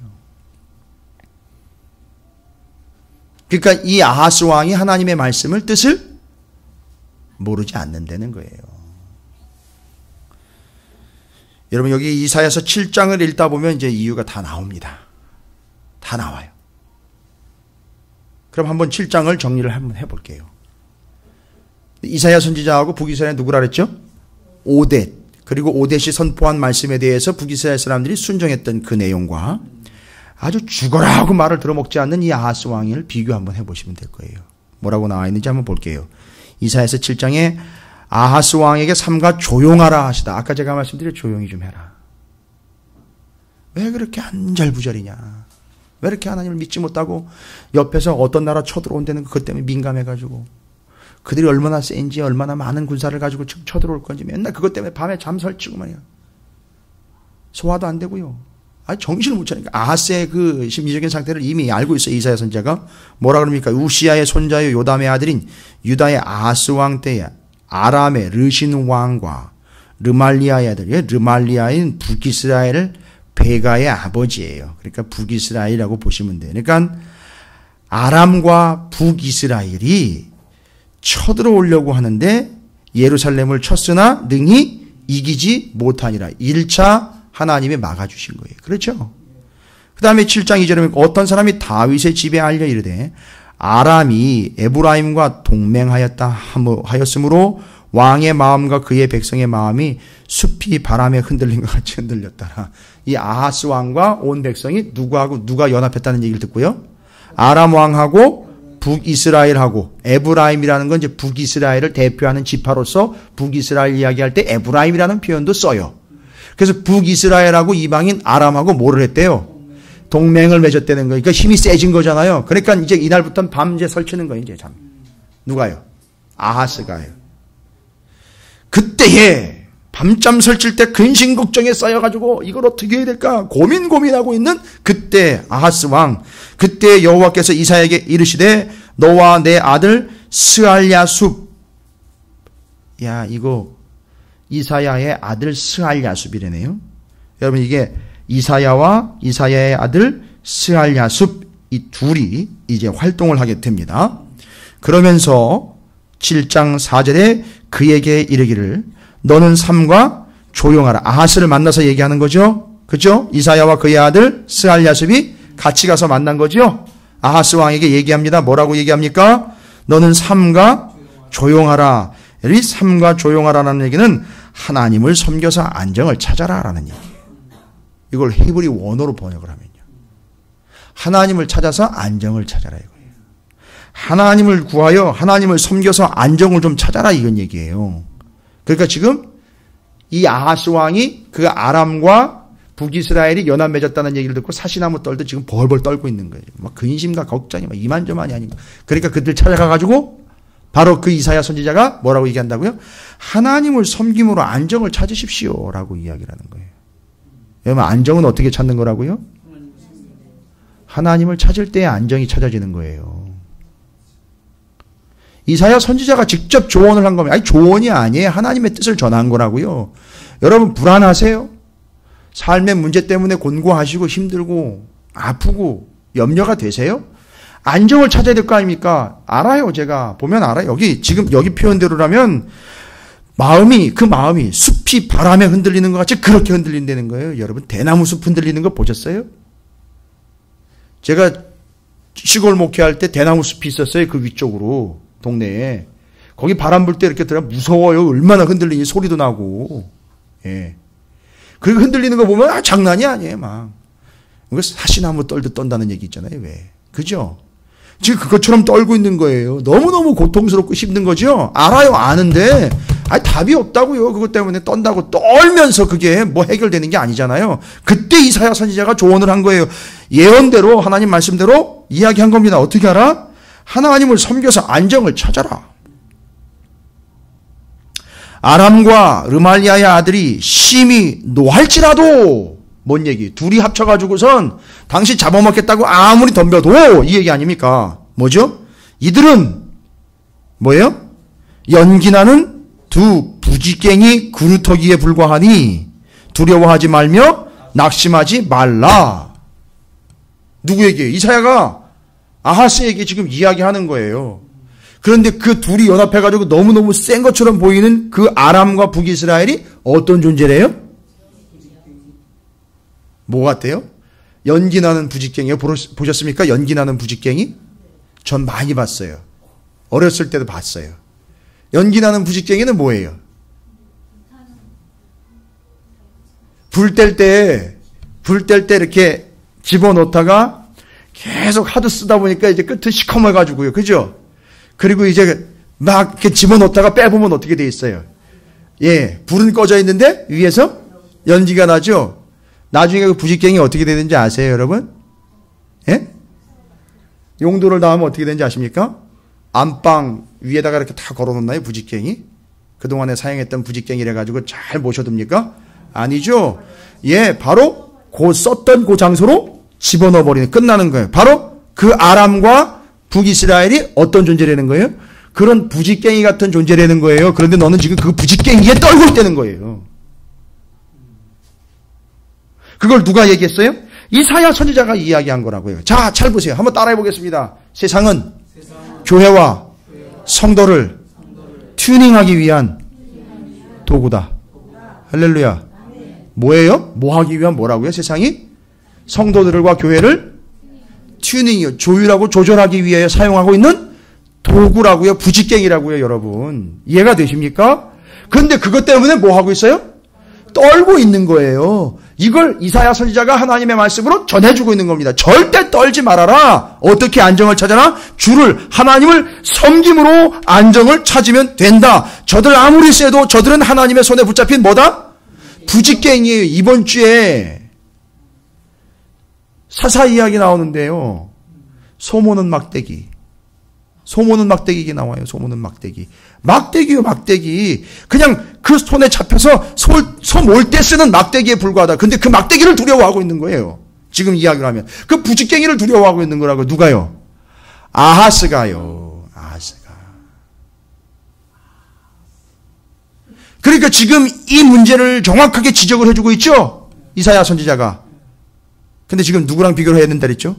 그러니까 이 아하스 왕이 하나님의 말씀을 뜻을 모르지 않는다는 거예요. 여러분 여기 이사야서 7장을 읽다 보면 이제 이유가 다 나옵니다. 다 나와요. 그럼 한번 7장을 정리를 한번 해볼게요. 이사야 선지자하고 북이스라엘 누구라 그랬죠? 오뎃. 그리고 오뎃이 선포한 말씀에 대해서 북이스라엘 사람들이 순종했던 그 내용과 아주 죽어라 하고 말을 들어먹지 않는 이 아하스 왕을 비교 한번 해보시면 될 거예요. 뭐라고 나와 있는지 한번 볼게요. 이사야서 7장에 아하스 왕에게 삼가 조용하라 하시다. 아까 제가 말씀드린 조용히 좀 해라. 왜 그렇게 안절부절이냐. 왜 이렇게 하나님을 믿지 못하고 옆에서 어떤 나라 쳐들어온다는 것 때문에 민감해가지고 그들이 얼마나 센지 얼마나 많은 군사를 가지고 쳐들어올 건지 맨날 그것 때문에 밤에 잠 설치고 말이야. 소화도 안 되고요. 정신을 못 차리니까 아하스의 그 심리적인 상태를 이미 알고 있어요. 이사야 선지자가 뭐라 그럽니까? 우시야의 손자요 요담의 아들인 유다의 아하스 왕 때에 아람의 르신 왕과 르말리아의 아들, 르말리아인 북이스라엘 베가의 아버지예요. 그러니까 북이스라엘이라고 보시면 돼요. 그러니까 아람과 북이스라엘이 쳐들어오려고 하는데 예루살렘을 쳤으나 능히 이기지 못하니라. 1차 하나님이 막아주신 거예요. 그렇죠? 그 다음에 7장 2절에 어떤 사람이 다윗의 집에 알려 이르되 아람이 에브라임과 동맹하였다 하였으므로 왕의 마음과 그의 백성의 마음이 숲이 바람에 흔들린 것 같이 흔들렸더라. 이 아하스 왕과 온 백성이 누가 연합했다는 얘기를 듣고요. 아람 왕하고 북이스라엘하고 에브라임이라는 건 이제 북이스라엘을 대표하는 지파로서 북이스라엘 이야기할 때 에브라임이라는 표현도 써요. 그래서 북이스라엘하고 이방인 아람하고 뭐를 했대요? 동맹을 맺었다는 거예요. 그러니까 힘이 세진 거잖아요. 그러니까 이제 이날부터는 밤새 설치는 거예요. 이제 잠. 누가요? 아하스가요. 그때에 밤잠 설칠 때 근심 걱정에 쌓여가지고 이걸 어떻게 해야 될까 고민하고 있는 그때 아하스 왕, 그때 여호와께서 이사야에게 이르시되 너와 내 아들 스알야숲, 야 이거 이사야의 아들 스알야숲이래네요. 여러분 이게 이사야와 이사야의 아들 스알야숲 이 둘이 이제 활동을 하게 됩니다. 그러면서 7장 4절에 그에게 이르기를 너는 삼가 조용하라. 아하스를 만나서 얘기하는 거죠. 그죠? 이사야와 그의 아들 스알야숲이 같이 가서 만난 거죠. 아하스 왕에게 얘기합니다. 뭐라고 얘기합니까? 너는 삼가 조용하라. 이 삼가 조용하라는 얘기는 하나님을 섬겨서 안정을 찾아라라는 얘기예요. 이걸 히브리 원어로 번역을 하면요. 하나님을 찾아서 안정을 찾아라 이거예요. 하나님을 구하여 하나님을 섬겨서 안정을 좀 찾아라 이건 얘기예요. 그러니까 지금 이 아하스 왕이 그 아람과 북이스라엘이 연합 맺었다는 얘기를 듣고 사시나무 떨듯 지금 벌벌 떨고 있는 거예요. 막 근심과 걱정이 막 이만저만이 아니고. 그러니까 그들 찾아가가지고 바로 그 이사야 선지자가 뭐라고 얘기한다고요? 하나님을 섬김으로 안정을 찾으십시오라고 이야기를 하는 거예요. 여러분 안정은 어떻게 찾는 거라고요? 하나님을 찾을 때에 안정이 찾아지는 거예요. 이사야 선지자가 직접 조언을 한 겁니다. 아니 조언이 아니에요. 하나님의 뜻을 전한 거라고요. 여러분 불안하세요? 삶의 문제 때문에 곤고하시고 힘들고 아프고 염려가 되세요? 안정을 찾아야 될 거 아닙니까? 알아요. 제가 보면 알아요. 여기 표현대로라면 그 마음이 숲이 바람에 흔들리는 것 같이 그렇게 흔들린다는 거예요. 여러분 대나무 숲 흔들리는 거 보셨어요? 제가 시골 목회할 때 대나무 숲이 있었어요. 그 위쪽으로 동네에. 거기 바람 불 때 이렇게 들어가면 무서워요. 얼마나 흔들리니 소리도 나고. 예. 그리고 흔들리는 거 보면 장난이 아니에요. 막. 사시나무 떨듯 떤다는 얘기 있잖아요. 왜? 그죠? 지금 그것처럼 떨고 있는 거예요. 너무너무 고통스럽고 힘든 거죠? 알아요. 아는데 답이 없다고요. 그것 때문에 떤다고 떨면서 그게 뭐 해결되는 게 아니잖아요. 그때 이사야 선지자가 조언을 한 거예요. 예언대로 하나님 말씀대로 이야기한 겁니다. 어떻게 알아? 하나님을 섬겨서 안정을 찾아라. 아람과 르말리아의 아들이 심히 노할지라도 뭔 얘기? 둘이 합쳐가지고선 당신 잡아먹겠다고 아무리 덤벼도 이 얘기 아닙니까? 뭐죠? 이들은 뭐예요? 연기나는 두 부지깽이 그루터기에 불과하니 두려워하지 말며 낙심하지 말라. 누구에게? 이사야가 아하스에게 지금 이야기하는 거예요. 그런데 그 둘이 연합해가지고 너무너무 센 것처럼 보이는 그 아람과 북이스라엘이 어떤 존재래요? 뭐 같아요? 연기나는 부지깽이요. 보셨습니까? 연기나는 부지깽이? 전 많이 봤어요. 어렸을 때도 봤어요. 연기나는 부직갱이는 뭐예요? 불 뗄 때 이렇게 집어넣다가 계속 하도 쓰다 보니까 이제 끝은 시커매가지고요. 그죠? 그리고 이제 막 이렇게 집어넣다가 빼보면 어떻게 돼 있어요? 예, 불은 꺼져 있는데 위에서 연기가 나죠? 나중에 그 부직갱이 어떻게 되는지 아세요, 여러분? 예? 용도를 다하면 어떻게 되는지 아십니까? 안방 위에다가 이렇게 다 걸어놓나요, 부직갱이? 그동안에 사용했던 부직갱이래 가지고 잘 모셔둡니까? 아니죠? 예, 바로 썼던 그 장소로 집어넣어버리는, 끝나는 거예요. 바로 그 아람과 북이스라엘이 어떤 존재라는 거예요? 그런 부직갱이 같은 존재라는 거예요. 그런데 너는 지금 그 부직갱이에 떨고 있다는 거예요. 그걸 누가 얘기했어요? 이사야 선지자가 이야기한 거라고요. 자, 잘 보세요. 한번 따라해 보겠습니다. 세상은 교회와 성도를 튜닝하기 위한 도구다. 할렐루야. 뭐예요? 뭐 하기 위한 뭐라고요? 세상이? 성도들과 교회를 튜닝이요. 조율하고 조절하기 위해 사용하고 있는 도구라고요. 부직갱이라고요, 여러분. 이해가 되십니까? 그런데 그것 때문에 뭐 하고 있어요? 떨고 있는 거예요. 이걸 이사야 선지자가 하나님의 말씀으로 전해주고 있는 겁니다. 절대 떨지 말아라. 어떻게 안정을 찾아라? 주를, 하나님을 섬김으로 안정을 찾으면 된다. 저들 아무리 세도 저들은 하나님의 손에 붙잡힌 뭐다? 부직갱이에요. 이번 주에 사사 이야기 나오는데요. 소모는 막대기. 소모는 막대기 나와요. 소모는 막대기. 막대기요, 막대기. 그냥 그 손에 잡혀서 소 몰 때 쓰는 막대기에 불과하다. 근데 그 막대기를 두려워하고 있는 거예요. 지금 이야기를 하면. 그 부직갱이를 두려워하고 있는 거라고. 누가요? 아하스가요. 아하스가. 그러니까 지금 이 문제를 정확하게 지적을 해주고 있죠? 이사야 선지자가. 근데 지금 누구랑 비교를 해야 된다 그랬죠?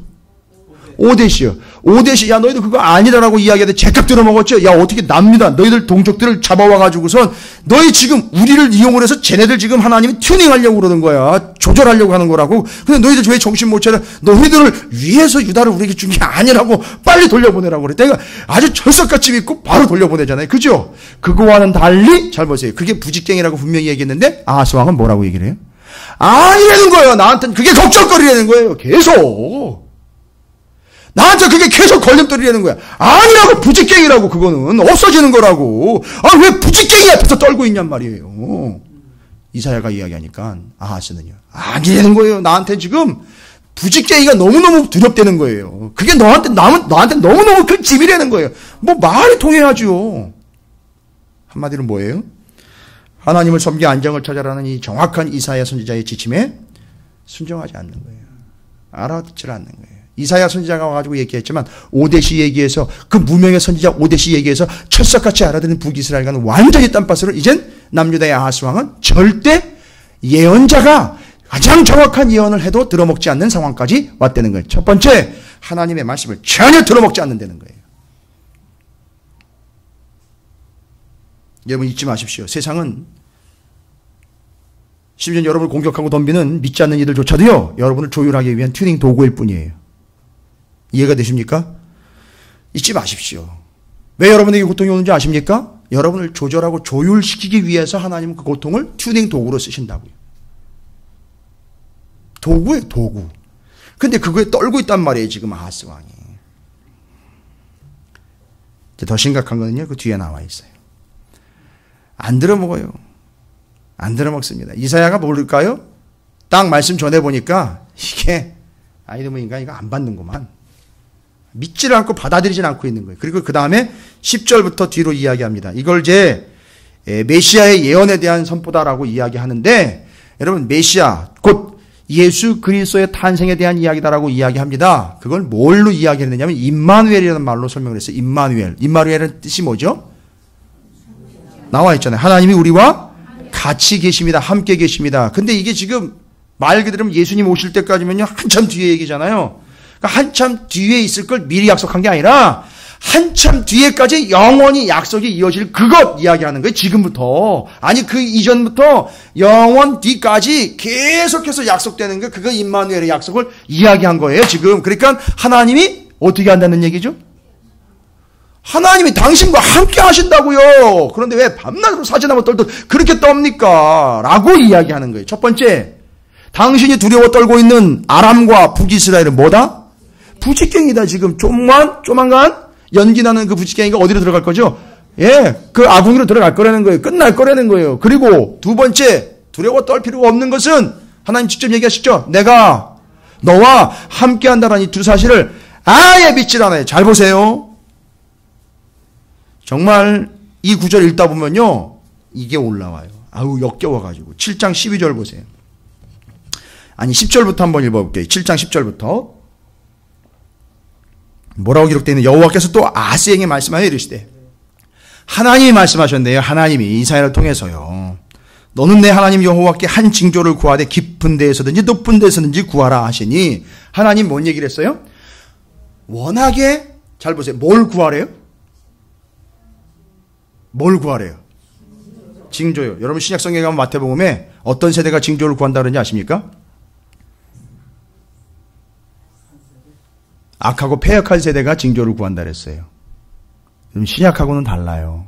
오데시요. 오데시, 야, 너희들 그거 아니다라고 이야기하는데 제값 들어먹었죠? 야, 어떻게 납니다. 너희들 동족들을 잡아와가지고선 너희 지금 우리를 이용을 해서 쟤네들 지금 하나님이 튜닝하려고 그러는 거야. 조절하려고 하는 거라고. 근데 너희들 왜 정신 못 차려? 너희들을 위해서 유다를 우리에게 준 게 아니라고 빨리 돌려보내라고 그래. 내가 아주 철석같이 믿고 바로 돌려보내잖아요. 그죠? 그거와는 달리, 잘 보세요. 그게 부직갱이라고 분명히 얘기했는데, 아하스왕은 뭐라고 얘기를 해요? 아니라는 거예요. 나한테는 그게 걱정거리라는 거예요. 계속. 나한테 그게 계속 걸림돌이라는 거야. 아니라고, 부직갱이라고. 그거는 없어지는 거라고. 아, 왜 부직갱이 앞에서 떨고 있냔 말이에요. 이사야가 이야기하니까 아하스는요, 아니라는 거예요. 나한테 지금 부직갱이가 너무너무 두렵다는 거예요. 그게 나한테 너무너무 큰 짐이라는 거예요. 뭐 말이 통해야죠. 한마디로 뭐예요? 하나님을 섬기 안정을 찾아라는 이 정확한 이사야 선지자의 지침에 순종하지 않는 거예요. 알아듣지 않는 거예요. 이사야 선지자가 와가지고 얘기했지만 오데시 얘기해서, 그 무명의 선지자 오데시 얘기해서 철석같이 알아듣는 북이스라엘과는 완전히 딴바스로 이젠 남유다의 아하스 왕은 절대 예언자가 가장 정확한 예언을 해도 들어먹지 않는 상황까지 왔다는 거예요. 첫 번째, 하나님의 말씀을 전혀 들어먹지 않는다는 거예요. 여러분 잊지 마십시오. 세상은 심지어 여러분을 공격하고 덤비는 믿지 않는 이들조차도요, 여러분을 조율하기 위한 튜닝 도구일 뿐이에요. 이해가 되십니까? 잊지 마십시오. 왜 여러분에게 고통이 오는지 아십니까? 여러분을 조절하고 조율시키기 위해서 하나님은 그 고통을 튜닝 도구로 쓰신다고요. 도구예요, 도구. 근데 그거에 떨고 있단 말이에요, 지금 아하스 왕이. 이제 더 심각한 거는요, 그 뒤에 나와 있어요. 안 들어먹어요. 안 들어먹습니다. 이사야가 모를까요? 딱 말씀 전해보니까 이게 아이들은 인간 이거 안 받는구만. 믿지를 않고 받아들이질 않고 있는 거예요. 그리고 그 다음에 10절부터 뒤로 이야기합니다. 이걸 이제 메시아의 예언에 대한 선포다라고 이야기하는데, 여러분 메시아 곧 예수 그리스도의 탄생에 대한 이야기다라고 이야기합니다. 그걸 뭘로 이야기했느냐면 임마누엘이라는 말로 설명을 했어요. 임마누엘. 임마누엘은 뜻이 뭐죠? 나와 있잖아요. 하나님이 우리와 같이 계십니다. 함께 계십니다. 근데 이게 지금 말 그대로 예수님 오실 때까지면요, 한참 뒤에 얘기잖아요. 그러니까 한참 뒤에 있을 걸 미리 약속한 게 아니라 한참 뒤에까지 영원히 약속이 이어질 그것 이야기하는 거예요. 지금부터. 아니 그 이전부터 영원 뒤까지 계속해서 약속되는 게 그거 임마누엘의 약속을 이야기한 거예요. 지금. 그러니까 하나님이 어떻게 한다는 얘기죠? 하나님이 당신과 함께 하신다고요. 그런데 왜 밤낮으로 사지나무 떨듯 그렇게 떱니까? 라고 이야기하는 거예요. 첫 번째, 당신이 두려워 떨고 있는 아람과 북이스라엘은 뭐다? 부직갱이다. 지금 조만간 연기나는 그 부직갱이가 어디로 들어갈 거죠? 예, 그 아궁이로 들어갈 거라는 거예요. 끝날 거라는 거예요. 그리고 두 번째, 두려워 떨 필요가 없는 것은 하나님 직접 얘기하시죠. 내가 너와 함께 한다라는 이 두 사실을 아예 믿질 않아요. 잘 보세요. 정말 이 구절 읽다 보면요, 이게 올라와요. 아우, 역겨워가지고. 7장 12절 보세요. 아니, 10절부터 한번 읽어볼게요. 7장 10절부터. 뭐라고 기록되어 있는 여호와께서 또 아스에게 말씀하여 이르시되, 하나님이 말씀하셨네요. 하나님이 이사야를 통해서요. 너는 내 하나님 여호와께 한 징조를 구하되 깊은 데에서든지 높은 데에서든지 구하라 하시니, 하나님 뭔 얘기를 했어요? 워낙에, 잘 보세요. 뭘 구하래요? 뭘 구하래요? 징조요. 여러분 신약성경에 가면 마태복음에 어떤 세대가 징조를 구한다 그러는지 아십니까? 악하고 패역한 세대가 징조를 구한다 그랬어요. 신약하고는 달라요.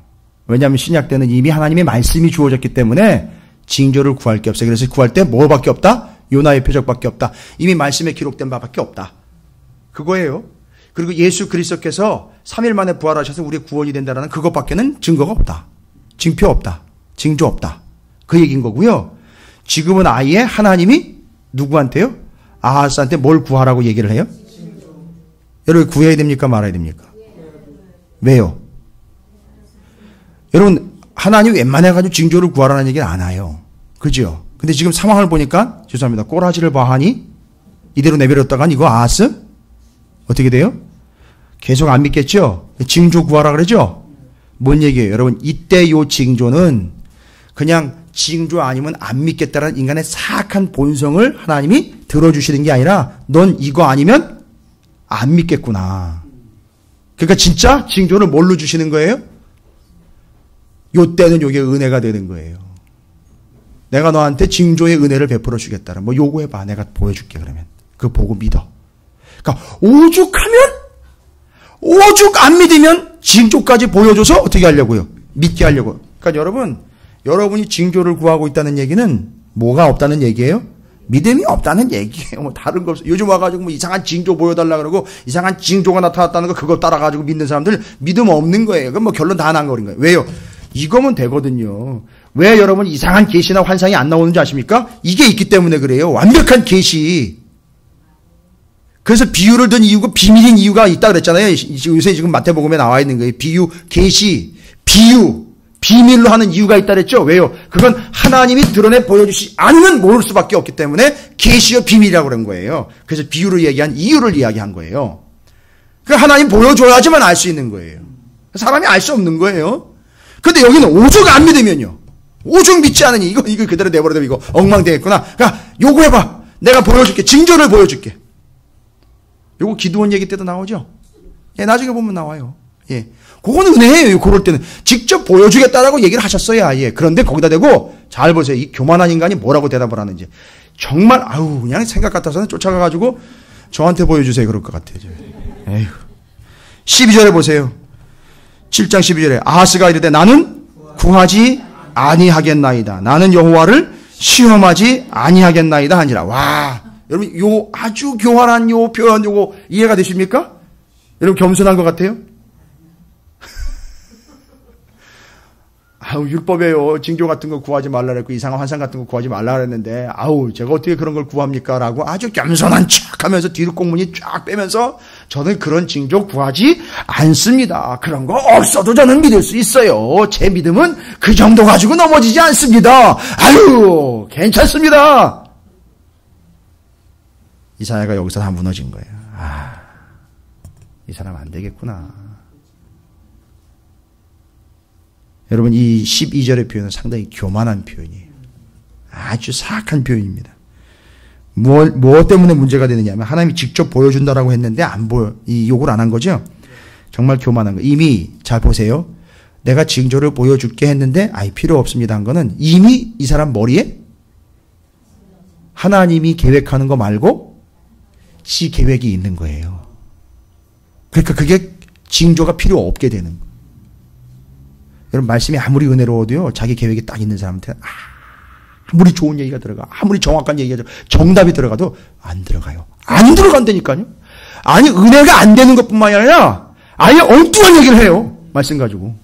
왜냐하면 신약 때는 이미 하나님의 말씀이 주어졌기 때문에 징조를 구할 게 없어요. 그래서 구할 때 뭐밖에 없다? 요나의 표적밖에 없다. 이미 말씀에 기록된 바밖에 없다. 그거예요. 그리고 예수 그리스도께서 3일 만에 부활하셔서 우리의 구원이 된다는 그것밖에는 증거가 없다. 징표 없다. 징조 없다. 그 얘기인 거고요. 지금은 아예 하나님이 누구한테요? 아하스한테 뭘 구하라고 얘기를 해요? 여러분 구해야 됩니까? 말아야 됩니까? 왜요? 여러분 하나님 웬만해가지고 징조를 구하라는 얘기는 안 해요. 그죠? 근데 지금 상황을 보니까 죄송합니다. 꼬라지를 봐하니 이대로 내버렸다간 이거 아하스? 어떻게 돼요? 계속 안 믿겠죠? 징조 구하라 그러죠? 뭔 얘기예요? 여러분 이때 요 징조는 그냥 징조 아니면 안 믿겠다라는 인간의 사악한 본성을 하나님이 들어주시는 게 아니라 넌 이거 아니면 안 믿겠구나. 그러니까 진짜 징조를 뭘로 주시는 거예요? 요 때는 요게 은혜가 되는 거예요. 내가 너한테 징조의 은혜를 베풀어 주겠다라. 뭐 요구해봐. 내가 보여줄게 그러면. 그거 보고 믿어. 그러니까 오죽 안 믿으면 징조까지 보여줘서 어떻게 하려고요? 믿게 하려고. 그러니까 여러분이 징조를 구하고 있다는 얘기는 뭐가 없다는 얘기예요? 믿음이 없다는 얘기예요. 뭐 다른 거 없어요. 요즘 와가지고 뭐 이상한 징조 보여달라 그러고 이상한 징조가 나타났다는 거 그거 따라가지고 믿는 사람들 믿음 없는 거예요. 그럼 뭐 결론 다 난 거린 거예요. 왜요? 이거면 되거든요. 왜 여러분 이상한 계시나 환상이 안 나오는지 아십니까? 이게 있기 때문에 그래요. 완벽한 계시. 그래서 비유를 든 이유가 비밀인 이유가 있다 그랬잖아요. 요새 지금 마태복음에 나와 있는 거예요. 비유, 계시, 비유, 비밀로 하는 이유가 있다 그랬죠. 왜요? 그건 하나님이 드러내 보여주시 않으면 모를 수밖에 없기 때문에 계시와 비밀이라고 그런 거예요. 그래서 비유를 얘기한 이유를 이야기한 거예요. 그러니까 하나님 보여줘야지만 알 수 있는 거예요. 사람이 알 수 없는 거예요. 근데 여기는 오죽 안 믿으면요. 오죽 믿지 않으니 이거 그대로 내버려두면 이거 엉망되겠구나. 그러니까 요구해봐. 내가 보여줄게. 징조를 보여줄게. 요거 기드온 얘기 때도 나오죠? 예, 나중에 보면 나와요. 예. 그건 은혜예요, 그럴 때는. 직접 보여주겠다라고 얘기를 하셨어요, 아예. 그런데 거기다 대고, 잘 보세요. 이 교만한 인간이 뭐라고 대답을 하는지. 정말, 그냥 생각 같아서는 쫓아가가지고, 저한테 보여주세요, 그럴 것 같아요. 에휴. 12절에 보세요. 7장 12절에, 아하스가 이르되 나는 구하지 아니하겠나이다. 나는 여호와를 시험하지 아니하겠나이다 하니라. 와. 여러분, 요 아주 교활한 요 표현 요거 이해가 되십니까? 여러분 겸손한 것 같아요? 율법에요. 징조 같은 거 구하지 말라 그랬고 이상한 환상 같은 거 구하지 말라 그랬는데 제가 어떻게 그런 걸 구합니까? 라고 아주 겸손한 척 하면서 뒤로 꽁무니 쫙 빼면서 저는 그런 징조 구하지 않습니다. 그런 거 없어도 저는 믿을 수 있어요. 제 믿음은 그 정도 가지고 넘어지지 않습니다. 괜찮습니다. 이사야가 여기서 다 무너진 거예요. 이 사람 안 되겠구나. 여러분 이 12절의 표현은 상당히 교만한 표현이에요. 아주 사악한 표현입니다. 무엇 때문에 문제가 되느냐면 하나님이 직접 보여준다라고 했는데 안 보여. 이 욕을 안 한 거죠. 정말 교만한 거. 이미 잘 보세요. 내가 징조를 보여줄게 했는데 필요 없습니다 한 거는 이미 이 사람 머리에 하나님이 계획하는 거 말고 지 계획이 있는 거예요. 그러니까 그게 징조가 필요 없게 되는 거예요. 여러분 말씀이 아무리 은혜로워도요. 자기 계획이 딱 있는 사람한테 아무리 좋은 얘기가 들어가 아무리 정확한 얘기가 들어가 정답이 들어가도 안 들어가요. 안 들어간다니까요. 아니 은혜가 안 되는 것뿐만 아니라 아예 엉뚱한 얘기를 해요. 말씀 가지고.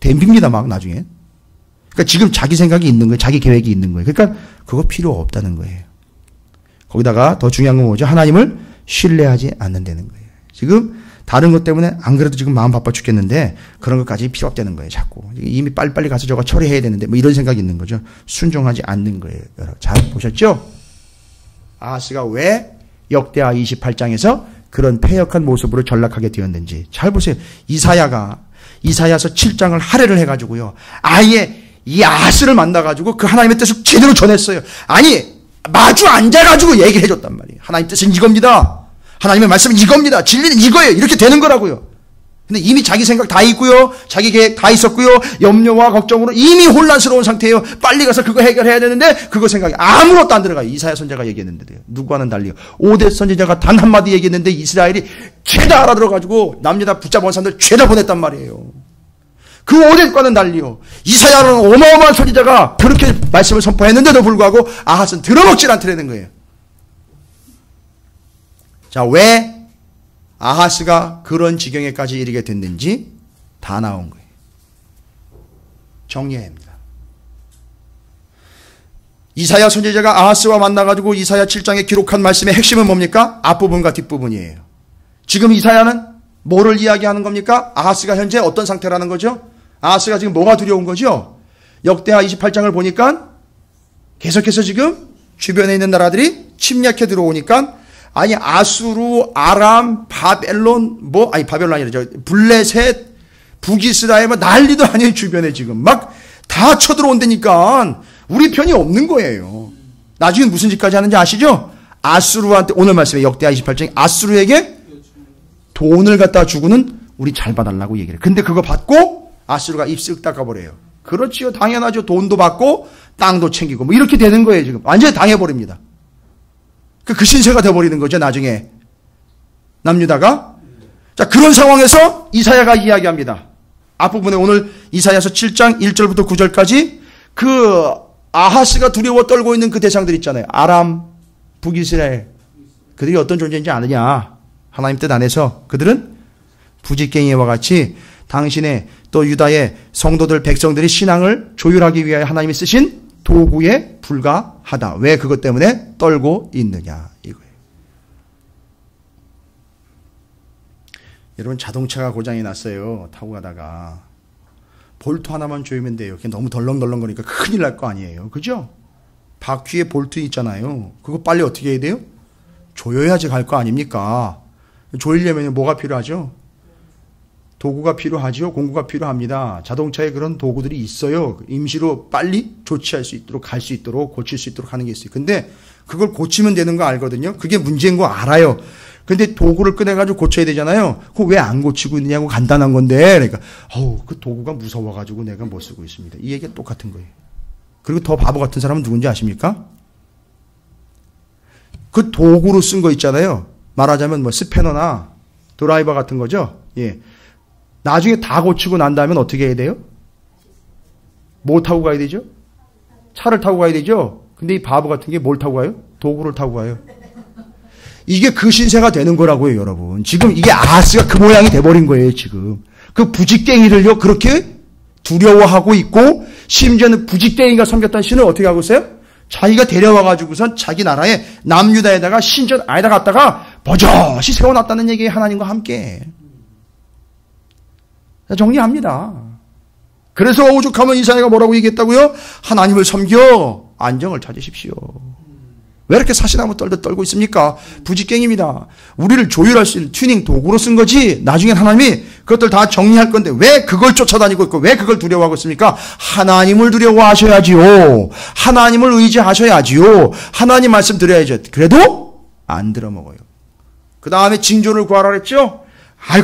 댐빕니다 막 나중에. 그러니까 지금 자기 생각이 있는 거예요. 자기 계획이 있는 거예요. 그러니까 그거 필요 없다는 거예요. 거기다가 더 중요한 건 뭐죠? 하나님을 신뢰하지 않는다는 거예요. 지금 다른 것 때문에 안 그래도 지금 마음 바빠 죽겠는데 그런 것까지 필요 없다는 거예요. 자꾸. 이미 빨리빨리 가서 저거 처리해야 되는데 뭐 이런 생각이 있는 거죠. 순종하지 않는 거예요. 여러분 잘 보셨죠? 아하스가 왜 역대하 28장에서 그런 패역한 모습으로 전락하게 되었는지 잘 보세요. 이사야서 7장을 할애를 해가지고요. 아예 이 아하스를 만나가지고 그 하나님의 뜻을 제대로 전했어요. 아니 마주 앉아가지고 얘기를 해줬단 말이에요. 하나님 뜻은 이겁니다. 하나님의 말씀은 이겁니다. 진리는 이거예요. 이렇게 되는 거라고요. 근데 이미 자기 생각 다 있고요. 자기 계획 다 있었고요. 염려와 걱정으로 이미 혼란스러운 상태예요. 빨리 가서 그거 해결해야 되는데 그거 생각이 아무것도 안 들어가요. 이사야 선지자가 얘기했는데요. 누구와는 달리요. 5대 선지자가 단 한마디 얘기했는데 이스라엘이 죄다 알아들어가지고 남유다 붙잡은 사람들 죄다 보냈단 말이에요. 그 5대과는 달리요. 이사야는 어마어마한 선지자가 그렇게 말씀을 선포했는데도 불구하고 아하스는 들어먹질 않더라는 거예요. 자, 왜 아하스가 그런 지경에까지 이르게 됐는지 다 나온 거예요. 정리해야 합니다. 이사야 선지자가 아하스와 만나가지고 이사야 7장에 기록한 말씀의 핵심은 뭡니까? 앞부분과 뒷부분이에요. 지금 이사야는 뭐를 이야기하는 겁니까? 아하스가 현재 어떤 상태라는 거죠? 아하스가 지금 뭐가 두려운 거죠? 역대하 28장을 보니까 계속해서 지금 주변에 있는 나라들이 침략해 들어오니까 아니 아수르, 아람, 바벨론 바벨론이 아니라 블레셋, 북이스라엘 뭐 난리도 아니에요. 주변에 지금 막 다 쳐들어온다니까 우리 편이 없는 거예요. 나중에 무슨 짓까지 하는지 아시죠? 아수르한테 오늘 말씀에 역대하 28장에 아수르에게 돈을 갖다 주고는 우리 잘 봐달라고 얘기를 해요. 근데 그거 받고 아수르가 입 쓱 닦아버려요. 그렇지요. 당연하죠. 돈도 받고 땅도 챙기고 뭐 이렇게 되는 거예요. 지금 완전히 당해버립니다. 그 신세가 되어버리는 거죠. 나중에 남유다가. 자, 그런 상황에서 이사야가 이야기합니다. 앞부분에 오늘 이사야서 7장 1절부터 9절까지 그 아하스가 두려워 떨고 있는 그 대상들 있잖아요. 아람, 북이스라엘. 그들이 어떤 존재인지 아느냐. 하나님 뜻 안에서 그들은 부지깽이와 같이 당신의 또 유다의 성도들 백성들이 신앙을 조율하기 위하여 하나님이 쓰신 도구에 불과하다. 왜 그것 때문에 떨고 있느냐 이거예요. 여러분 자동차가 고장이 났어요. 타고 가다가 볼트 하나만 조이면 돼요. 그게 너무 덜렁덜렁 거리니까 큰일 날 거 아니에요. 그죠? 바퀴에 볼트 있잖아요. 그거 빨리 어떻게 해야 돼요? 조여야지 갈 거 아닙니까? 조이려면 뭐가 필요하죠? 도구가 필요하죠. 공구가 필요합니다. 자동차에 그런 도구들이 있어요. 임시로 빨리 조치할 수 있도록 갈 수 있도록 고칠 수 있도록 하는 게 있어요. 근데 그걸 고치면 되는 거 알거든요. 그게 문제인 거 알아요. 근데 도구를 꺼내가지고 고쳐야 되잖아요. 그거 왜 안 고치고 있느냐고 간단한 건데. 그러니까 그 도구가 무서워가지고 내가 못 쓰고 있습니다. 이 얘기가 똑같은 거예요. 그리고 더 바보 같은 사람은 누군지 아십니까? 그 도구로 쓴 거 있잖아요. 말하자면 뭐 스패너나 드라이버 같은 거죠. 예. 나중에 다 고치고 난 다음엔 어떻게 해야 돼요? 뭐 타고 가야 되죠? 차를 타고 가야 되죠? 근데 이 바보 같은 게 뭘 타고 가요? 도구를 타고 가요. 이게 그 신세가 되는 거라고요, 여러분. 지금 이게 아하스가 그 모양이 돼버린 거예요, 지금. 그 부지깽이를요, 그렇게 두려워하고 있고, 심지어는 부지깽이가 섬겼던 신을 어떻게 하고 있어요? 자기가 데려와가지고선 자기 나라의 남유다에다가 신전 안에다 갔다가 버젓이 세워놨다는 얘기에 하나님과 함께. 정리합니다. 그래서 오죽하면 이사야가 뭐라고 얘기했다고요? 하나님을 섬겨 안정을 찾으십시오. 왜 이렇게 사시나무 떨듯 떨고 있습니까? 부지깽입니다. 우리를 조율할 수 있는 튜닝 도구로 쓴 거지 나중엔 하나님이 그것들 다 정리할 건데 왜 그걸 쫓아다니고 있고 왜 그걸 두려워하고 있습니까? 하나님을 두려워하셔야지요. 하나님을 의지하셔야지요. 하나님 말씀 드려야죠. 그래도 안 들어먹어요. 그 다음에 징조를 구하라 그랬죠?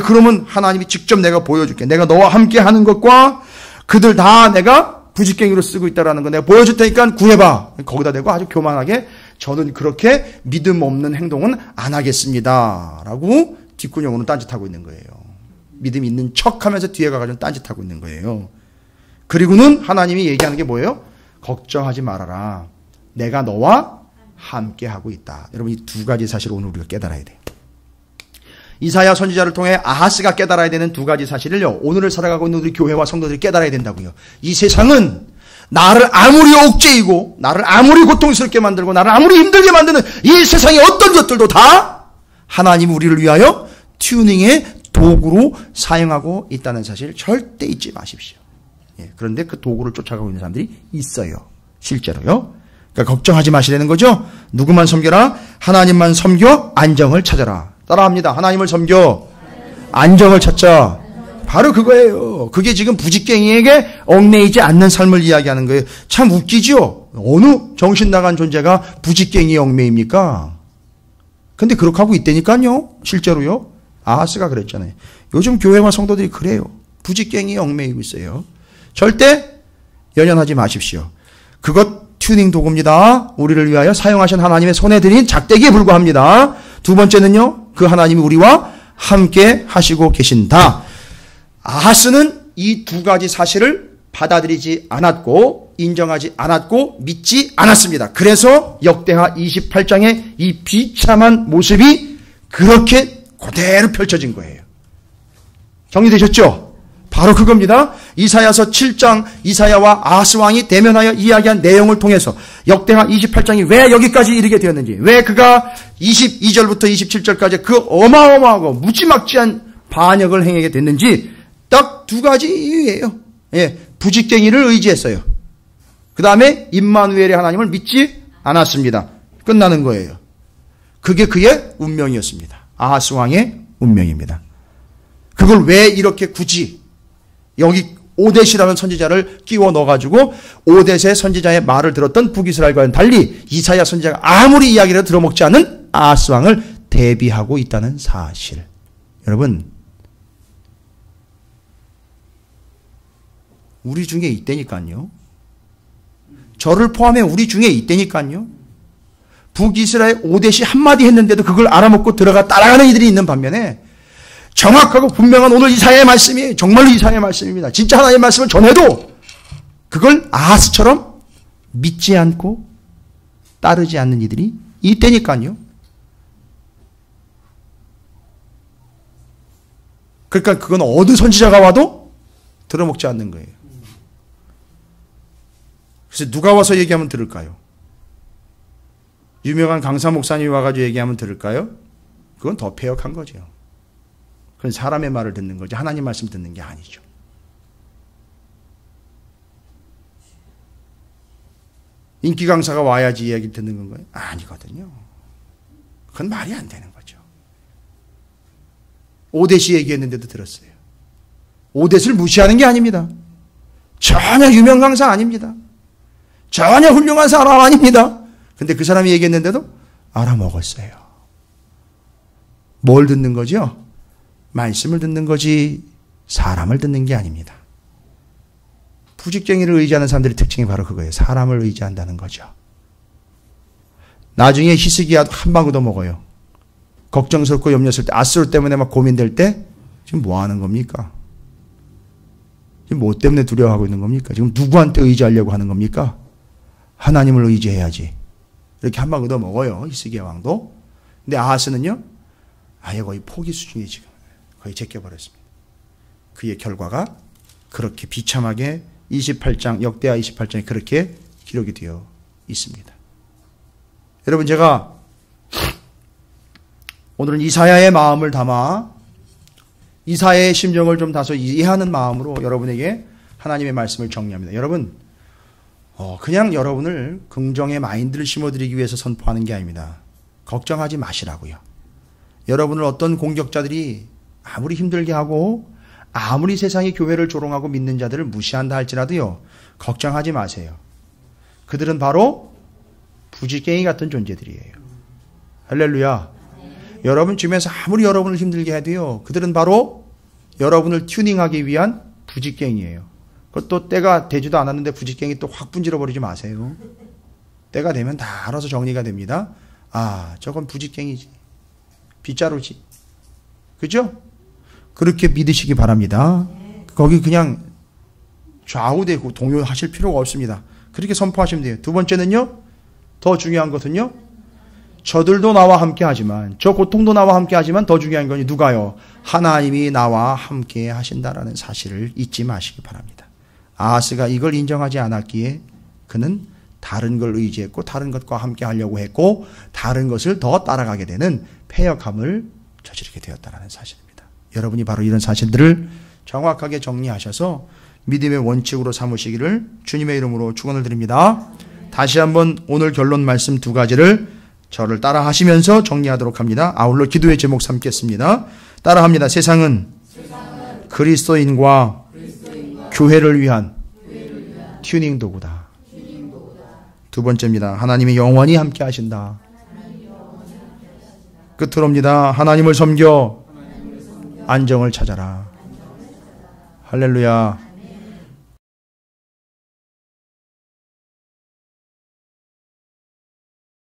그러면 하나님이 직접 내가 보여줄게. 내가 너와 함께 하는 것과 그들 다 내가 부지깽이로 쓰고 있다라는 거 내가 보여줄 테니까 구해봐. 거기다 대고 아주 교만하게 저는 그렇게 믿음 없는 행동은 안 하겠습니다. 라고 뒷구녕으로 딴짓하고 있는 거예요. 믿음 있는 척하면서 뒤에 가가지고 딴짓하고 있는 거예요. 그리고는 하나님이 얘기하는 게 뭐예요? 걱정하지 말아라. 내가 너와 함께하고 있다. 여러분 이 두 가지 사실을 오늘 우리가 깨달아야 돼요. 이사야 선지자를 통해 아하스가 깨달아야 되는 두 가지 사실을요. 오늘을 살아가고 있는 우리 교회와 성도들이 깨달아야 된다고요. 이 세상은 나를 아무리 옥죄이고 나를 아무리 고통스럽게 만들고 나를 아무리 힘들게 만드는 이 세상의 어떤 것들도 다 하나님이 우리를 위하여 튜닝의 도구로 사용하고 있다는 사실 절대 잊지 마십시오. 예, 그런데 그 도구를 쫓아가고 있는 사람들이 있어요. 실제로요. 그러니까 걱정하지 마시라는 거죠. 누구만 섬겨라? 하나님만 섬겨 안정을 찾아라. 따라합니다. 하나님을 섬겨 안정을 찾자. 바로 그거예요. 그게 지금 부직갱이에게 얽매이지 않는 삶을 이야기하는 거예요. 참 웃기죠? 어느 정신 나간 존재가 부직갱이에 얽매입니까? 근데 그렇게 하고 있다니까요. 실제로요. 아하스가 그랬잖아요. 요즘 교회와 성도들이 그래요. 부직갱이에 얽매이고 있어요. 절대 연연하지 마십시오. 그것 튜닝 도구입니다. 우리를 위하여 사용하신 하나님의 손에 드린 작대기에 불과합니다. 두 번째는요. 그 하나님이 우리와 함께 하시고 계신다. 아하스는 이 두 가지 사실을 받아들이지 않았고 인정하지 않았고 믿지 않았습니다. 그래서 역대하 28장의 이 비참한 모습이 그렇게 그대로 펼쳐진 거예요. 정리되셨죠? 바로 그겁니다. 이사야서 7장 이사야와 아하스 왕이 대면하여 이야기한 내용을 통해서 역대하 28장이 왜 여기까지 이르게 되었는지, 왜 그가 22절부터 27절까지 그 어마어마하고 무지막지한 반역을 행하게 됐는지 딱 두 가지 이유예요. 예, 부직갱이를 의지했어요. 그 다음에 임마누엘의 하나님을 믿지 않았습니다. 끝나는 거예요. 그게 그의 운명이었습니다. 아하스 왕의 운명입니다. 그걸 왜 이렇게 굳이 여기 오뎃이라는 선지자를 끼워 넣어가지고 오뎃의 선지자의 말을 들었던 북이스라엘과는 달리 이사야 선지자가 아무리 이야기를 들어먹지 않는 아하스 왕을 대비하고 있다는 사실. 여러분, 우리 중에 있다니까요. 저를 포함해 우리 중에 있다니까요. 북이스라엘 오뎃이 한마디 했는데도 그걸 알아먹고 들어가 따라가는 이들이 있는 반면에 정확하고 분명한 오늘 이사야의 말씀이 정말로 이사야의 말씀입니다. 진짜 하나님의 말씀을 전해도 그걸 아하스처럼 믿지 않고 따르지 않는 이들이 있다니까요. 그러니까 그건 어느 선지자가 와도 들어먹지 않는 거예요. 그래서 누가 와서 얘기하면 들을까요? 유명한 강사 목사님이 와가지고 얘기하면 들을까요? 그건 더 폐역한 거죠. 그건 사람의 말을 듣는 거지 하나님 말씀 듣는 게 아니죠. 인기 강사가 와야지 이야기 듣는 건가요? 아니거든요. 그건 말이 안 되는 거죠. 오뎃이 얘기했는데도 들었어요. 오뎃을 무시하는 게 아닙니다. 전혀 유명 강사 아닙니다. 전혀 훌륭한 사람 아닙니다. 근데 그 사람이 얘기했는데도 알아먹었어요. 뭘 듣는 거죠? 말씀을 듣는 거지 사람을 듣는 게 아닙니다. 부직쟁이를 의지하는 사람들의 특징이 바로 그거예요. 사람을 의지한다는 거죠. 나중에 히스기야도 한 방울 더 먹어요. 걱정스럽고 염려스러울 때, 아수르 때문에 막 고민될 때 지금 뭐 하는 겁니까? 지금 뭐 때문에 두려워하고 있는 겁니까? 지금 누구한테 의지하려고 하는 겁니까? 하나님을 의지해야지. 이렇게 한 방울 더 먹어요. 히스기야 왕도. 근데 아하스는요. 아예 거의 포기 수준이 지금 거의 제껴버렸습니다. 그의 결과가 그렇게 비참하게 28장 역대하 28장에 그렇게 기록이 되어 있습니다. 여러분 제가 오늘은 이사야의 마음을 담아 이사야의 심정을 좀 다소 이해하는 마음으로 여러분에게 하나님의 말씀을 정리합니다. 여러분 그냥 여러분을 긍정의 마인드를 심어드리기 위해서 선포하는 게 아닙니다. 걱정하지 마시라고요. 여러분을 어떤 공격자들이 아무리 힘들게 하고 아무리 세상이 교회를 조롱하고 믿는 자들을 무시한다 할지라도요. 걱정하지 마세요. 그들은 바로 부직갱이 같은 존재들이에요. 할렐루야. 여러분 주변에서 아무리 여러분을 힘들게 해도요. 그들은 바로 여러분을 튜닝하기 위한 부직갱이에요. 그것도 때가 되지도 않았는데 부직갱이 또 확 분질러 버리지 마세요. 때가 되면 다 알아서 정리가 됩니다. 아, 저건 부직갱이지. 빗자루지. 그죠? 그렇게 믿으시기 바랍니다. 거기 그냥 좌우되고 동요하실 필요가 없습니다. 그렇게 선포하시면 돼요. 두 번째는요, 더 중요한 것은요, 저들도 나와 함께 하지만, 저 고통도 나와 함께 하지만 더 중요한 건 누가요? 하나님이 나와 함께 하신다라는 사실을 잊지 마시기 바랍니다. 아하스가 이걸 인정하지 않았기에 그는 다른 걸 의지했고 다른 것과 함께 하려고 했고 다른 것을 더 따라가게 되는 패역함을 저지르게 되었다는 사실입니다. 여러분이 바로 이런 사실들을 정확하게 정리하셔서 믿음의 원칙으로 삼으시기를 주님의 이름으로 축원을 드립니다. 다시 한번 오늘 결론 말씀 두 가지를 저를 따라 하시면서 정리하도록 합니다. 아울러 기도의 제목 삼겠습니다. 따라 합니다. 세상은 그리스도인과 교회를 위한 튜닝 도구다. 두 번째입니다. 하나님이 영원히 함께 하신다. 끝으로입니다. 하나님을 섬겨 안정을 찾아라. 할렐루야.